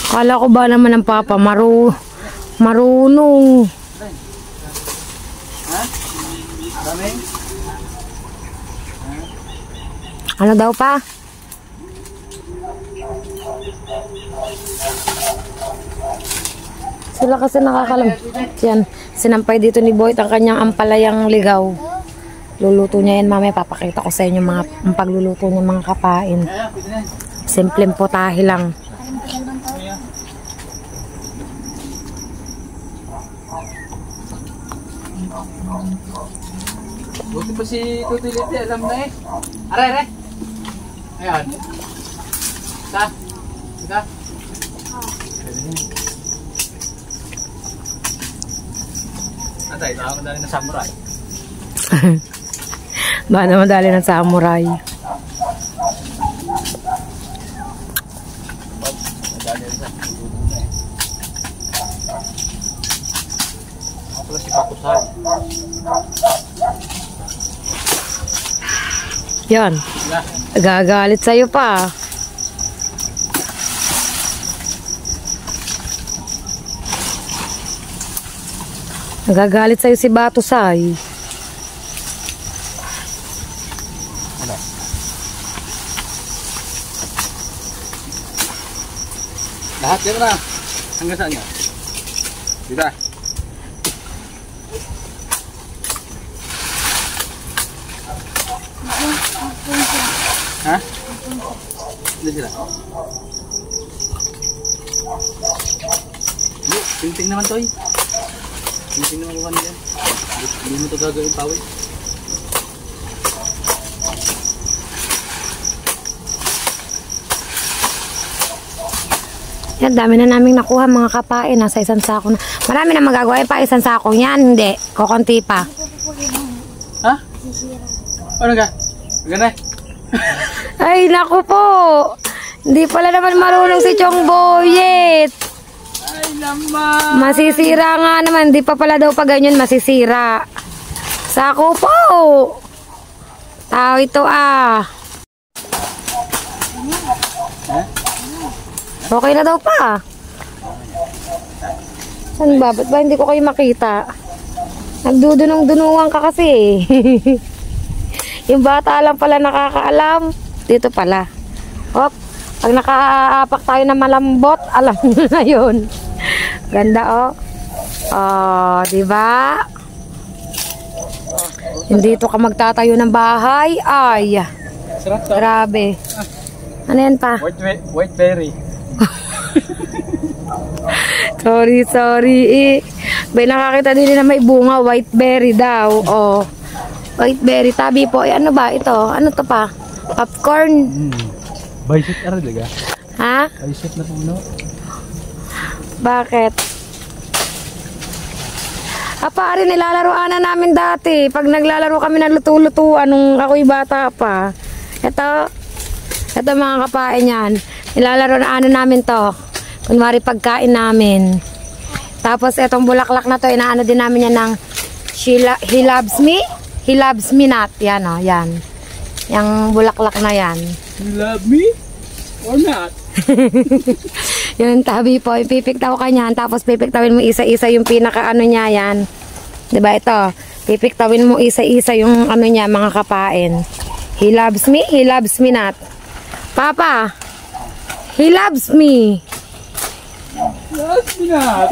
Kala ko ba naman ng Papa, marunong. Ha? Dami? Ano daw pa? Sila kasi nakakalam. Yan, sinampay dito ni Boy ang kanyang ampalayang ligaw. Luluto niya yan mamaya. Papakita ko sa inyo ang pagluluto niya mga kapain. Simpleng potahe lang. Buti pa si Tutiliti, alam na eh. Aray. Ayan. Sa? Sika? Atay, baka madali na samurai. Baka na madali ng samurai. Madali rin sa tutubo na eh. Ako pala si Pakusay. Yan. Gagalit sa'yo pa. Nagagalit sa'yo si Batusay. Ano? Lahat yan na. Hanggang saan niya? Dito. Ha? Dito sila. Ting-ting naman to eh. Ting-ting naman ko kanila. Hindi mo ito gagawin pawid. Yan, dami na naming nakuha mga kapain. Nasa isang sako na. Marami na magagawa pa isang sako. Yan, hindi. Kukunti pa. Ha? Ano ka? Ganda? Ay, naku po. Hindi pala naman marunong si Chong Boyet. Ay naman. Masisira nga naman. Hindi pa pala daw pa ganyan masisira. Sako po. Tao ito ah. Okay na daw pa. Saan ba? Ba't ba hindi ko kayo makita? Nagdudunong-dunungan ka kasi. Yung bata lang pala nakakaalam. Dito pala. Hop. Pag nakaapak tayo na malambot, alam mo na yun. Ganda oh. Oh, diba? Hindi to ka magtatayo ng bahay. Ay. Sarap to. Grabe. Ano yan pa? White berry. Sorry eh. May nakakita din na may bunga, white berry daw. Oh. White berry, tabi po. Eh, ano ba ito? Ano to pa? Popcorn. Bicep ara daga. Ha? Bicep na puno. Bakit? Pare, nilalaroan na namin dati. Pag naglalaro kami ng luto-lutuan nung ako'y bata pa. Ito mga kapain yan. Nilalaro na namin to. Kunwari pagkain namin. Tapos itong bulaklak na to, inaano din namin yan ng he loves me? He loves me not. Yan o, yan. Yung bulaklak na yan. You love me or not? Yung tabi po, ipipiktaw ka niyan. Tapos pipiktawin mo isa-isa yung pinaka-ano niya yan. Diba ito? Pipiktawin mo isa-isa yung ano niya, mga kapain. He loves me not. Papa, he loves me. Loves me not.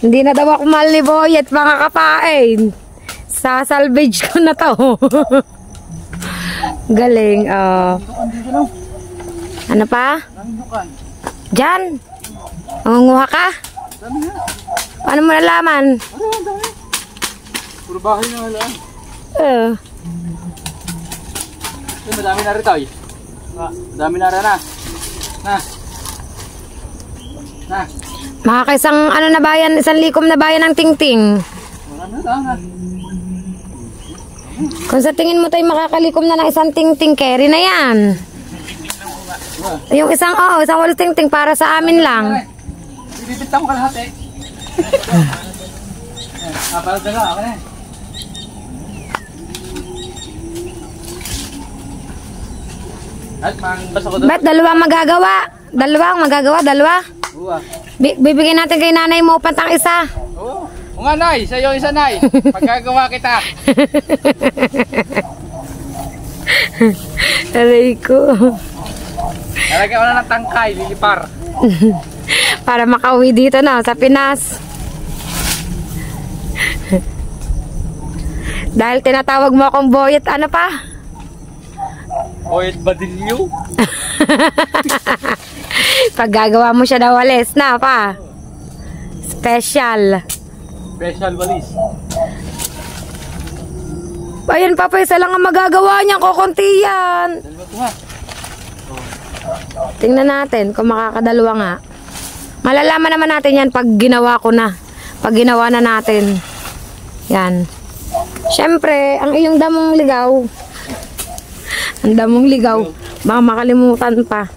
Hindi na daw ako mahal ni Boyet, mga kapain. Sasalvage ko na to. Galing. Ano pa? Diyan. Mangunguha ka? Paano mo nalaman? Puro bahay na wala. Madami na rito eh. Madami na na. Na. Makakaisang ano na bayan, isang likom na bayan ng Tingting. Wala. Kung sa tingin mo tayo makakalikom na ng isang Tingting, carry na yan. Yung isang walo Tingting para sa amin lang. Bibitang ko lahat eh. Para dala ako na. Bet, dalawang magagawa. Dalawa. Bibigyan natin kay nanay mo pantang isa. Oo. O nga, Nay. Sa'yo isa, Nay. Pagkagawa kita. Aray ko. Nalagyan ko na ng tangkay, lilipar. Para makauwi dito na sa Pinas. Dahil tinatawag mo akong Boyet, ano pa? Boyet Badilyo. Pag gagawa mo siya daw walis na pa. Special walis. Ayan pa, isa lang ang magagawa niya. Kukunti yan. Tingnan natin kung makakadalawa nga. Malalaman naman natin yan pag ginawa ko na. Pag ginawa na natin. Yan. Siyempre, ang iyong damong ligaw. Ang damong ligaw. Baka makalimutan pa.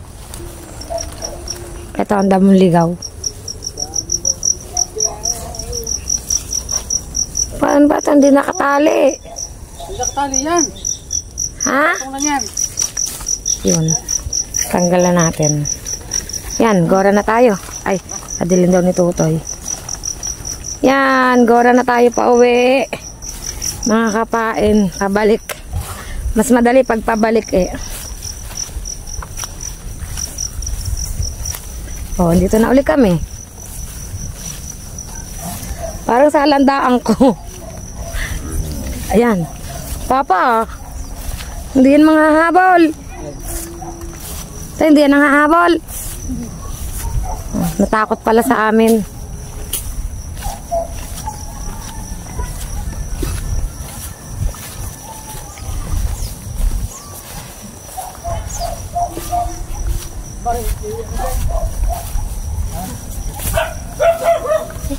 Ito ang damong ligaw. Paano ba ito? Hindi nakatali. Hindi nakatali yan. Ha? Ito na yan. Yun. Tanggalan natin. Yan, gora na tayo. Ay, adilin daw ni Tutoy. Yan, gora na tayo pa uwi. Mga kapain, pabalik. Mas madali pag pabalik eh. Oh, dito na uli kami. Parang sa landaan ko. Ayan. Papa, hindi yan mga habol. Hindi yan mga habol. Oh, natakot pala sa amin.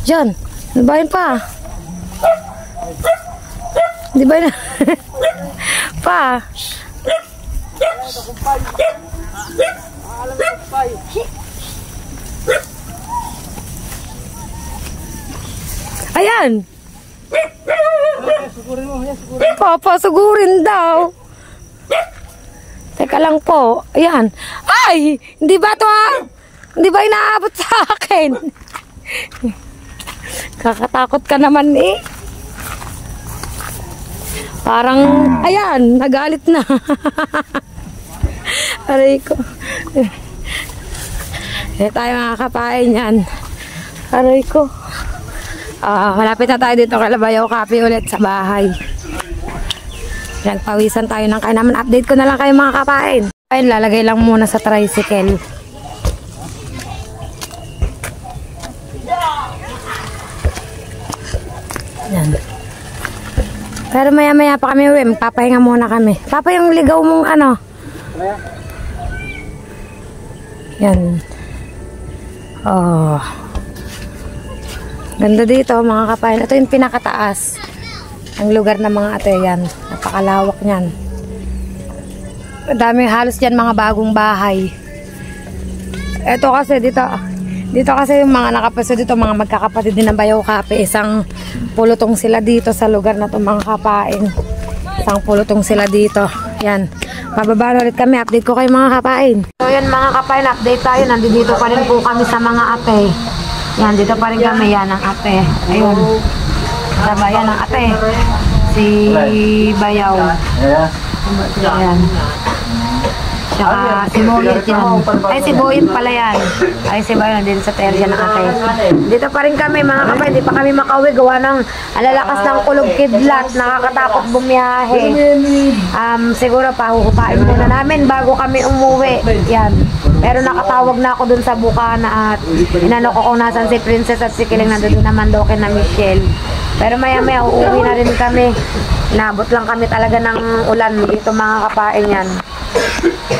Diyan. Ano ba yun pa? Di ba na? Pa. Ayan. Papa, sugurin daw. Teka lang po. Ayan. Ay! Hindi ba ito Hindi ba inaabot sa akin? Kakatakot ka naman eh. Parang, ayan, nagalit na. Aray ko. Tayo makakapain yan. Aray ko. Malapit na tayo dito kay Labayaw Cafe ulit sa bahay. Nagpawisan tayo ng kain naman. Update ko na lang kayo mga kapain. Ayun, lalagay lang muna sa tricycle. Yan. Pero maya pa kami uwi. Magpapahinga muna kami. Papa, yung ligaw mong ano? Yan. Oh. Ganda dito mga kapain. Ito yung pinakataas. Ang lugar ng mga ate yan. Napakalawak niyan. Dami halos dyan mga bagong bahay. Ito kasi dito kasi yung mga nakapaso dito, mga magkakapatid din ng Bayaw Cafe. Isang pulutong sila dito sa lugar na ito mga kapain. Isang pulutong sila dito. Yan. Mababa ulit kami. Update ko kayo mga kapain. So yan mga kapain, update tayo. Nandito pa rin po kami sa mga ate. Yan, dito pa rin kami. Yan ang ate. Ayun. Sabayan ng ate. Si Bayaw. Ayan. Tsaka si Boyet yan. Ay, si Boyet pala yan. Ay, si Bayaw nandito sa terya ng ate. Dito pa rin kami mga kapay. Hindi pa kami makauwi. Gawa ng alalakas ng kulog kidlat. Nakakatakot bumiyahe. Siguro pahuhupain muna namin bago kami umuwi. Yan. Pero nakatawag na ako dun sa Bukana at inano ko kung nasan si Princess at si Kiling. Nandun naman daw kina Michelle. Pero maya uuwi na rin kami. Inabot lang kami talaga ng ulan dito mga kapain yan.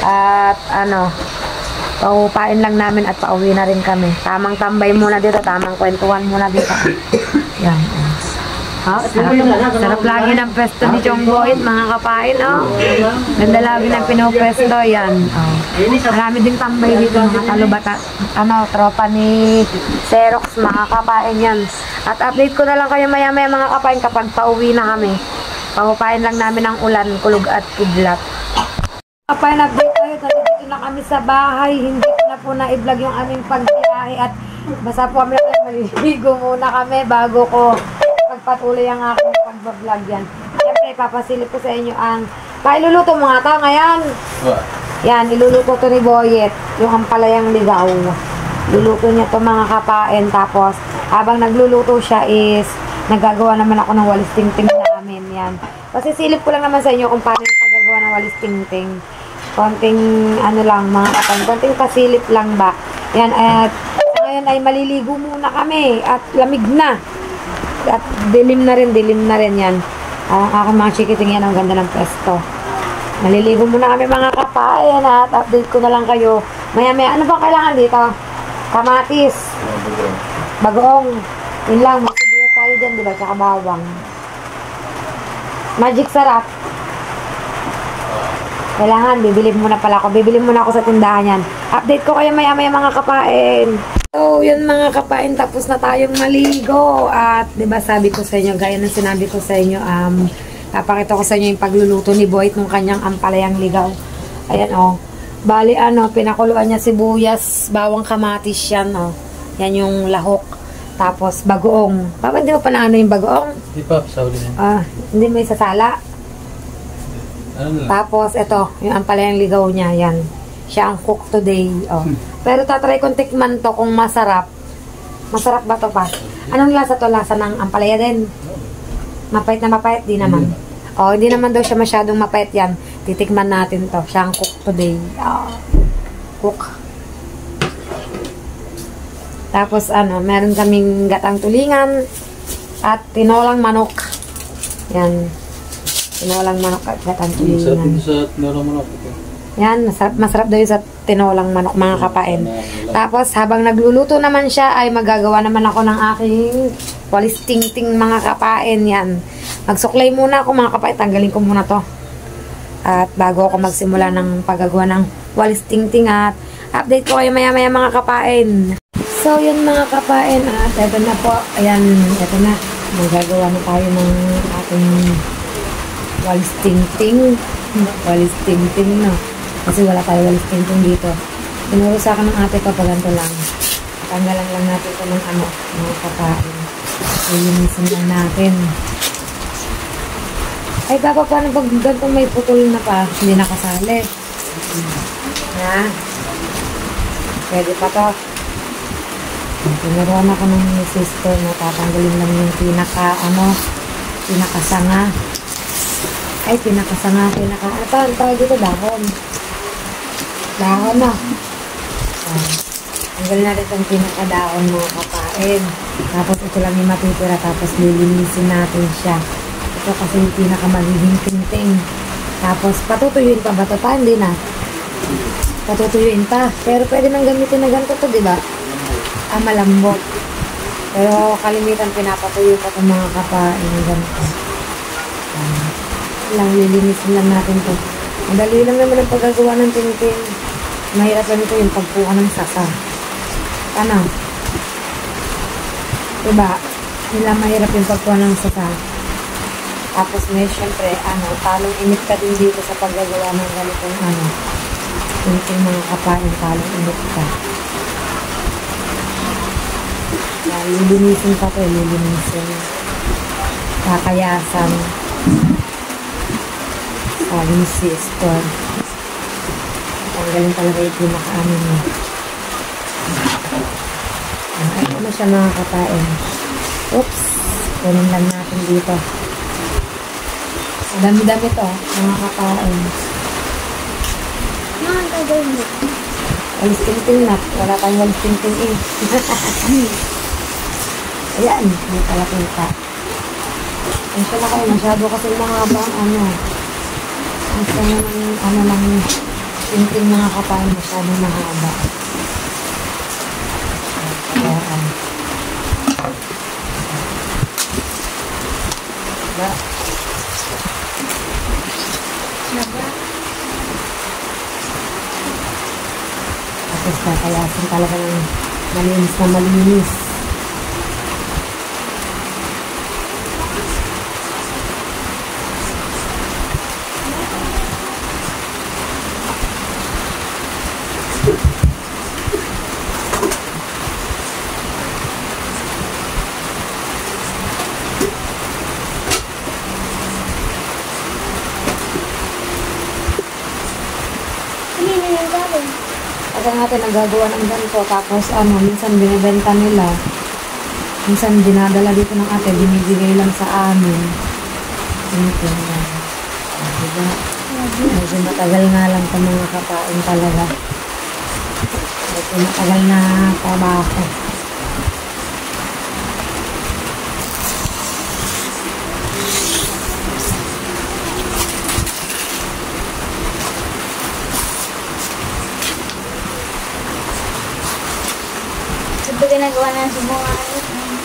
At paupain lang namin at pauwi na rin kami. Tamang tambay muna dito, tamang kwentuhan muna dito. Yan. Sarap lagi ng pesto ni Chong Boyet mga kapain. Ganda lagi ng pinopwesto yan. Marami ding tambay dito mga kalubata. Tropa ni Xerox mga kapain yan. At update ko na lang kayo maya mga kapain kapag pauwi na kami. Paupain lang namin ang ulan, kulog at kidlat. Kapain, update tayo. Dito na kami sa bahay. Hindi ko na po na-i-vlog yung aming pagbiyahe at basta po kami maliligo muna kami bago ko pagpatuloy ang aking pag-vlog yan. Siyempre, papasilip ko sa inyo ang pailuluto mga ta ngayon. Yan, iluluto to ni Boyet. Yung ampalayang ligaw. Luluto niya to mga kapain. Tapos, habang nagluluto siya is nagagawa naman ako ng walis tingting namin. Yan. Kasi silip ko lang naman sa inyo kung paano yung paggagawa ng walis tingting. Konting lang mga kapain. Konting pasilip lang ba. Yan, at ngayon ay maliligo muna kami. At lamig na. At dilim na rin yan. Ang aking mga chikiting yan, ang ganda ng pesto. Maliligo muna kami mga kapain at update ko na lang kayo. Maya, ano ba kailangan dito? Kamatis. Bagoong. Yun lang, magsibuyas tayo dyan, diba? Tsaka bawang. Magic sarap. Kailangan, bibili muna pala ako. Bibili muna ako sa tindahan yan. Update ko kayo maya mga kapain. So, yun mga kapain, tapos na tayong maligo. At, diba, sabi ko sa inyo, gaya ng sinabi ko sa inyo, napakita ko sa inyo yung pagluluto ni Boyet ng kanyang ampalayang ligaw. Ayan, bali, pinakuluan niya sibuyas, bawang kamatis yan, Yan yung lahok. Tapos, bagoong. Papa, hindi mo pa na yung bagoong? Hindi pa, sauli na. Hindi mo isasala. Tapos, ito, yung ampalayang ligaw niya, yan. Siya ang cook today, Pero tatry kong tikman to kung masarap. Masarap ba to pa? Anong lasa to? Lasa ng ampalaya din? Mapait na mapait? Di naman. Hindi naman daw siya masyadong mapait yan. Titikman natin to. Siya ang cook today. Cook. Tapos meron kaming gatang tulingan at tinolang manok. Yan. Tinolang manok at gatang tulingan. Sa tinolang manok ito? Yan, masarap daw yun sa tinolang manok mga kapain. Tapos habang nagluluto naman siya ay magagawa naman ako ng aking walis ting-ting mga kapain. Yan. Magsuklay muna ako mga kapain. Tanggalin ko muna to. At bago ako magsimula ng paggagawa ng walis ting-ting at update ko kayo maya-maya mga kapain. So yun mga kapain at eto na po. Ayan, eto na. Magagawa na tayo ng ating walis ting-ting. Walis ting-ting no. Kasi wala tayo walis ting-ting dito. Tinuro sa akin ng ate ko pag ganito lang. Tanggalan lang natin ito ng mga kapain. Ilinisin lang natin. Ay, baka paano pag ganito may putol na pa, hindi nakasali. Ha? Pwede pa to. Tinuruan ako ng sister na tatanggalin lang yung pinakasanga. Ay, pinakasanga, ano tawag dito, dahon. Dahon na. Tanggalin natin itong pinakadahon mga kapain. Tapos ito lang yung matitira, tapos lilinisin natin siya. Ito kasi yung pinakamagiging ting-ting. Tapos patutuyuin pa ba ito? Hindi na. Patutuyuin pa. Pero pwede nang gamitin na ganito to, di ba? Malambot. Pero kalimitan pinapatuyo pa itong mga kapain ng ganito. Lang lilinisin lang natin to. Ang dali lang naman ang paggagawa ng ting-ting. Mahirap lang ito yung pagpuka ng sasa. Ano? Diba? Nila mahirap yung pagpuka ng sasa. Tapos may syempre, talong init ka din dito sa paggagawa ng ganitong ting-ting mga kapain, talong init ka. Lilinisin pa ito, lilinisin. Kakayasan. Sabi ni sister. Tanggalin talaga yung pinaka-ano niya. Ano siya mga kapain. Oops. Kunin lang natin dito. Dami-dami to, mga kapain. Mga gagawin mo. Walis ting-ting na. Wala tayong walis ting-ting eh. Ayan, may pala kita. Ay siya na kayo, masyado kasi mahaba ang lang ting-ting mga kapain, masyado mahaba. Ayan. Tapos kakayasin talaga ng malinis na malinis. Kasi natin nagagawa ng ganito, tapos minsan binibenta nila, minsan dinadala dito ng ate, binibigay lang sa amin. Ganito yan. Diba? Medyo matagal nga lang sa mga kapain talaga. Medyo matagal na trabaho. Ito ginagawa na sa mga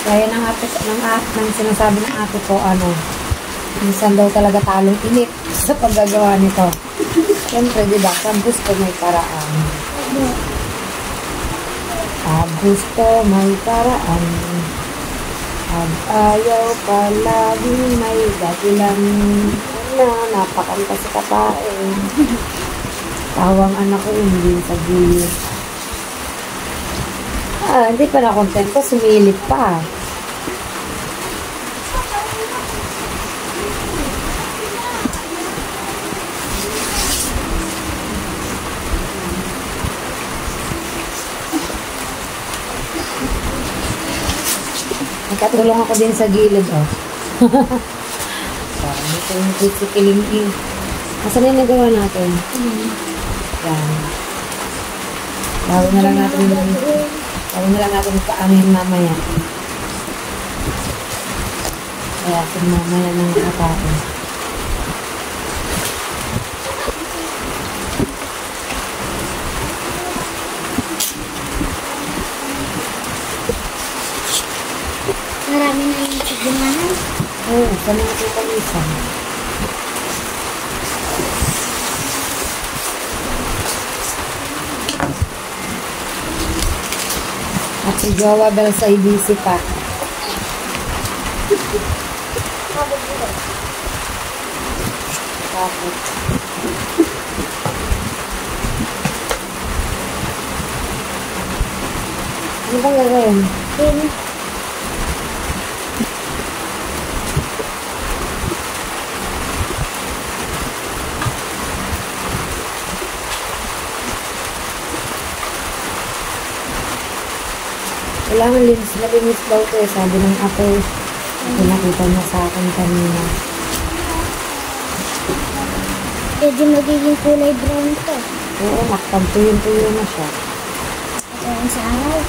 Kaya ng sinasabi ng ate ko, minsan daw talaga talong init sa paggagawa nito. Siyempre, diba, ang gusto may paraan. Ang gusto may paraan. Ang ayaw palaging may dahilan. Napakanta sa kapain. Tawang anak ko, hindi sa gilid. Hindi pa na-contento, sumilip pa. Nagkatulong ako din sa gilid, Parang ito yung kiling-ing. Asan yung nagawa natin? Yan. Bago na lang natin paanin mamaya. Kaya mamaya ng kapain. Marami na yung tiginahan. Oo, saan nga ito palisan? At si Jowa Bell sa IBC pa. Tapos. Ano bang gagawin? Kailangan malinis daw ito eh. Sabi ng ate, pinakita niya sa akin kanina. Pwede magiging kulay brown to. Oo, makapagtuyo-tuyo na siya. Ito sa araw.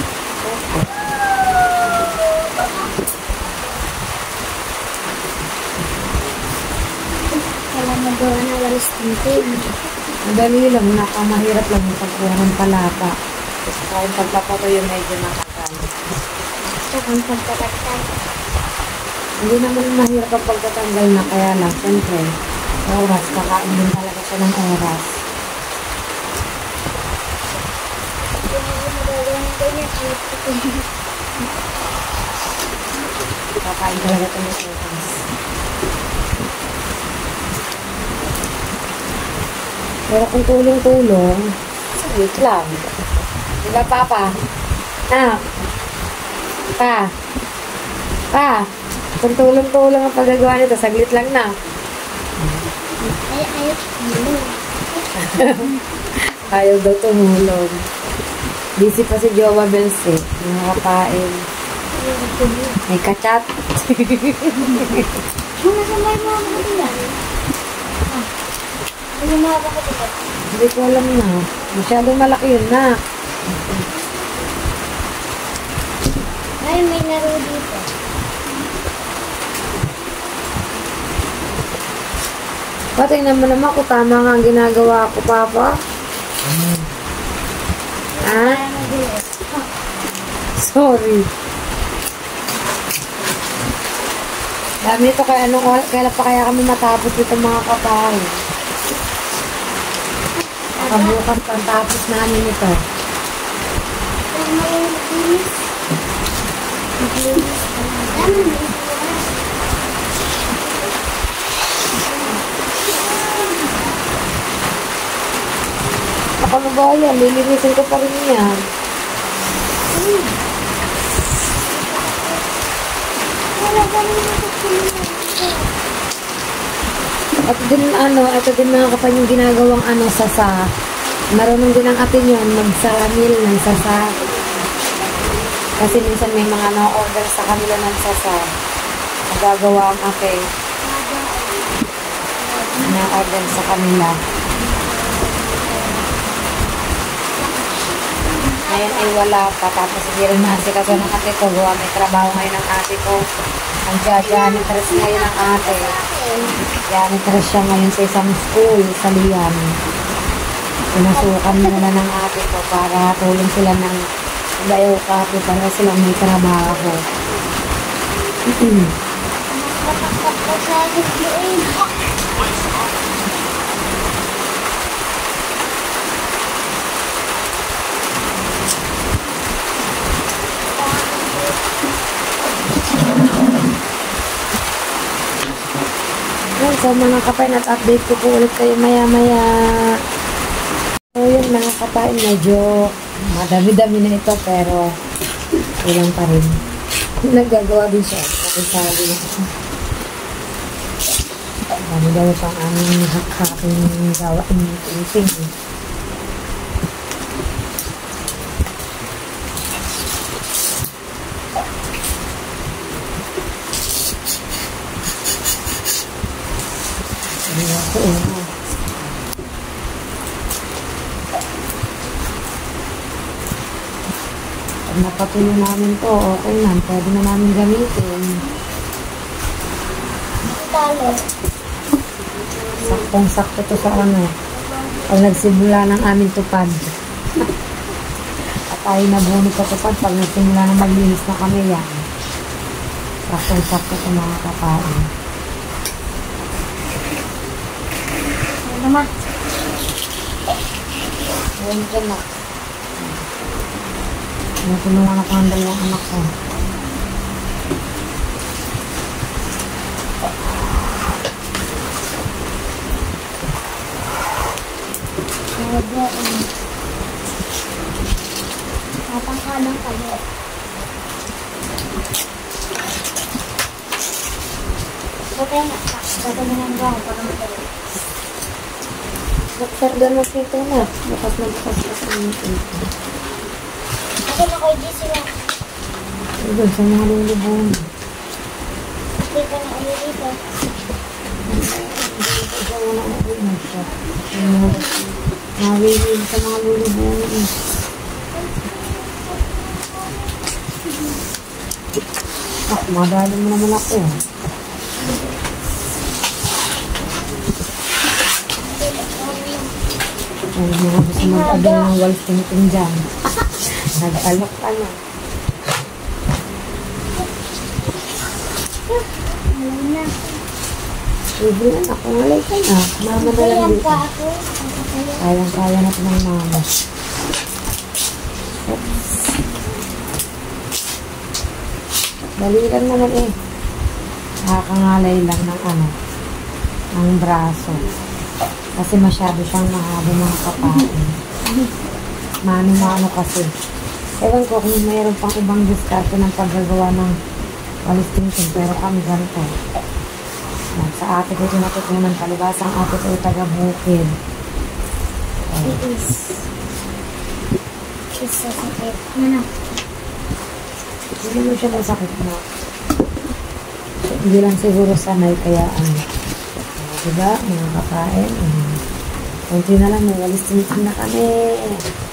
Kaya magawa na walis tintin. Madali lang, nakamahirap lang yung pagkuha ng palata. Kasi kahit pagpapatuyo medyo matagal. Saka ang pagkakatay. Hindi naman mahirap ang pagtatanggal na, kaya lang, siyempre, oras, kakain din talaga siya ng oras. Kung hindi magagawa ng ganyan, alat ko ito. Kakain talaga ito ng oras. Pero kung tulong-tulong, saglit lang. Diba, Papa? Pa, kung tulong-tulong ang paggagawa nito, saglit lang na. Ayaw daw tumulong. Busy pa si Jowa Bells eh. Nakakapain. May kachat. Ano sa may mga kapatid? Ano mga kapatid? Hindi ko alam na. Masyadong malaki yun na. Ay, may laro dito. Tingnan mo naman kung tama nga ang ginagawa ko, Papa. Sorry. Dami ito kaya kailan pa kaya kami matapos ito mga kapay. Nakabukas ang tapos namin ito. Kung may makinis. Makinis. Ako na ba yan? Lilinisin ko pa rin yan. At din ito din mga kapay yung ginagawang sasa. Marunong din ang atin yun, magsaramil ng sasa. Kasi minsan may mga na-order sa kanila ng sasa. Magagawa ang ate. Na-order sa kanila. Ngayon ay wala pa. Tapos hindi rin maasikaso ng ate ko. Gawa may trabaho ngayon ng ate ko. Ang janitress ngayon ng ate. Janitress siya ngayon sa isang school sa Lian. Pinasukan nila ng ate ko para tulong sila ng bayaw kape para silang may trabaho. So mga kapay, update ko po ulit kayo maya-maya. So yun mga kapay, medyo madami-dami na ito pero ilang pa rin. Naggagawa din siya. Sabi na ito. Dami-dami pang aming hakaking gawain iping. Pag napatuyo namin to, okay na. Pwede na namin gamitin. Talo. Saktong-sakto to sa pag nagsimula ng aming tupad. At tayo nabunod sa tupad pag nagsimula ng maglinis na kami yan. Sakto-sakto sa mga kapain. Ano naman? Ayan dyan na. Natulungan ako ng dalawang anak ko. Matangkalang kayo. Batay na. Batay na ng brown para madali. Bakit doon na sito na? Bukas na bukas na sa mga sito. Ako na kay G sila. Doon sa mga lulubong. Dito na ulit dito. Ito wala na ulit na siya. Nawilin sa mga lulubong. Madali mo naman ako. Ay, mga gusto mag-ado ng walis tinitin dyan. Nag-alok ka na. Alam na. Libre na ako. Malay ka na. Mama na lang Ayan dito. pa ako. Kayang-kaya na ito ng mama. Oops. Dali lang naman eh. Nakakangalay lang ng ng braso. Kasi masyado siyang mahaba mga kapain. Mano-mano kasi. Ewan ko kung mayroon pang ibang diskarte ng paggagawa ng walis tingting. Pero kami ganito. Sa ate ko tinatutunan palibas. Ang ate ko ay taga-bukid. Is sasakit. Ano? Hindi mo siya masakit na. Hindi lang siguro sanay kaya diba, mga kakain. Kunti na lang, may walis tinitin na kami.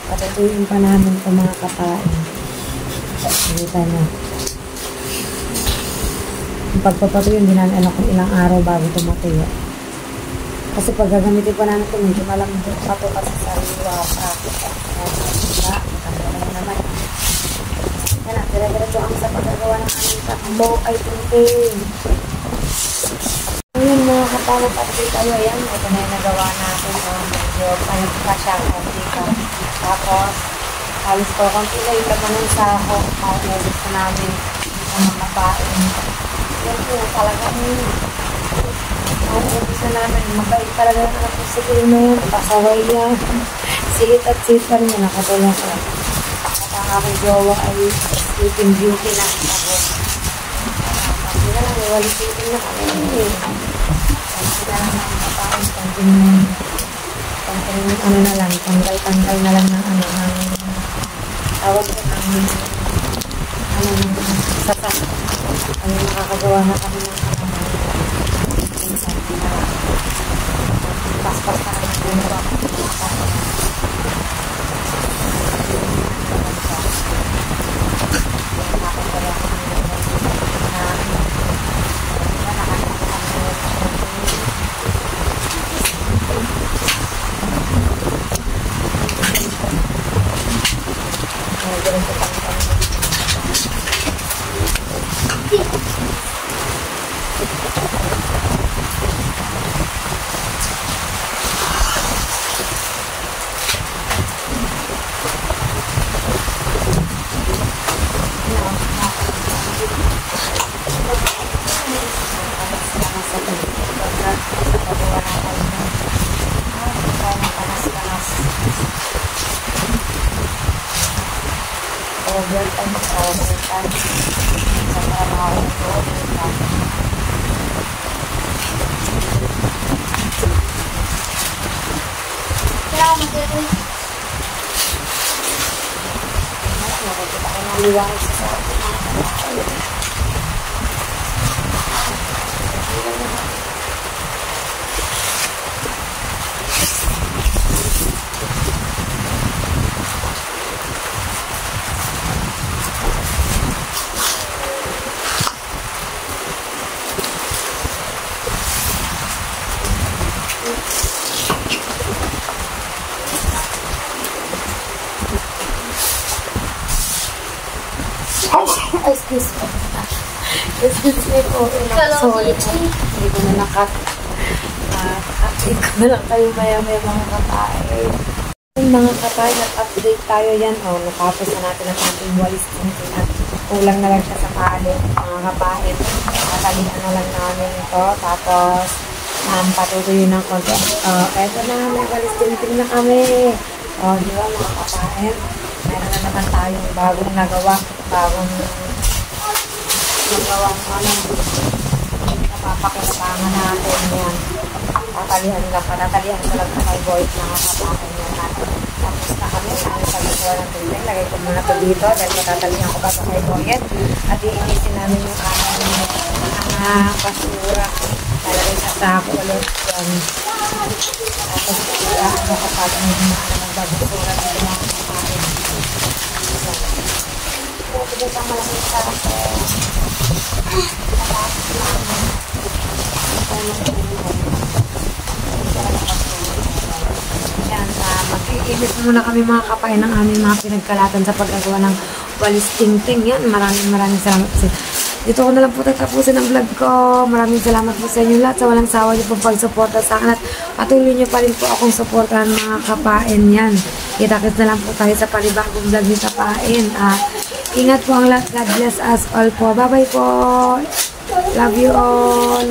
Patutuyin pa namin ito mga kakain. Nakita niya. Yung pagpapatuyin, hindi namin alam kung ilang araw bago tumatuyo. Kasi pag gagamitin pa namin ito, medyo malambot pa ito kasi sa liwa pa. Diba? Matanda na naman. Yan na, dire-diretso ang sa paggagawa ng aming takbo ay tingting. Ngayon mga kapalot at dito, ayan, ito na yung nagawa natin. Medyo pa siya dito. Tapos, alis ko konti na yung laman ng sako. Maubos na namin ang mga kapain. Yan po, talagang maubos na namin. Mabait talaga yung anak ko si Kilma yun. Pasaway niya. Silit at sipar niya. Nakatulong ko. Ang aking jowa ay sleeping beauty na ako. Hindi na lang, walis sleeping na kami. Hindi na lang ang kapain. Ano na lang, tanggal na lang ng tawag ko ng sasak. Ano nakakagawa na kami ng paspas na kami ng overtime sa trabaho ko. Kailangan mag-gawin. Nakikita ko ng liwanag sa akin. Excuse me. Excuse me po. Sorry po. Hindi ko na nakat. Update ko na lang kayo maya-maya mga kapain. Mga kapain, update tayo yan. Natapos na natin ang ating walis tingting at kulang na lang siya sa kanin. Mga kapain, natalihan na lang namin ito. Tapos, patutuyin ng konti. Eto na, may walis tingting na kami. Di ba mga kapain? Meron na naman tayong bagong nagawa. Napapakinabangan natin yan. Tatalihan ko lang sa kay Boyd mga kapakin yan natin. Tapos na kami, ang pagkukuha ng tubig. Lagay ko muna ito dito dahil matatalihan ko ba sa kay Boyd. At iinisin namin yung mga basura. Lalagay sa sako ulit yan. Tapos ano kapag magbabasura ng mga kapakin. Ito sa malaking sako. Yan, mag-iibis muna kami mga kapain ng aming mga pinagkalatan sa paggagawa ng walis tingting. Yan, maraming salamat po. Dito ko na lang po tapusin ang vlog ko. Maraming salamat po sa inyo lahat sa walang sawa niyo pong pagsuporta sa akin at patuloy niyo pa rin po akong suportahan mga kapain. Yan, kita-kits na lang po tayo sa panibagong vlog ni kapain. Ingat po ang lahat. God bless us all po. Bye-bye po. Love you all.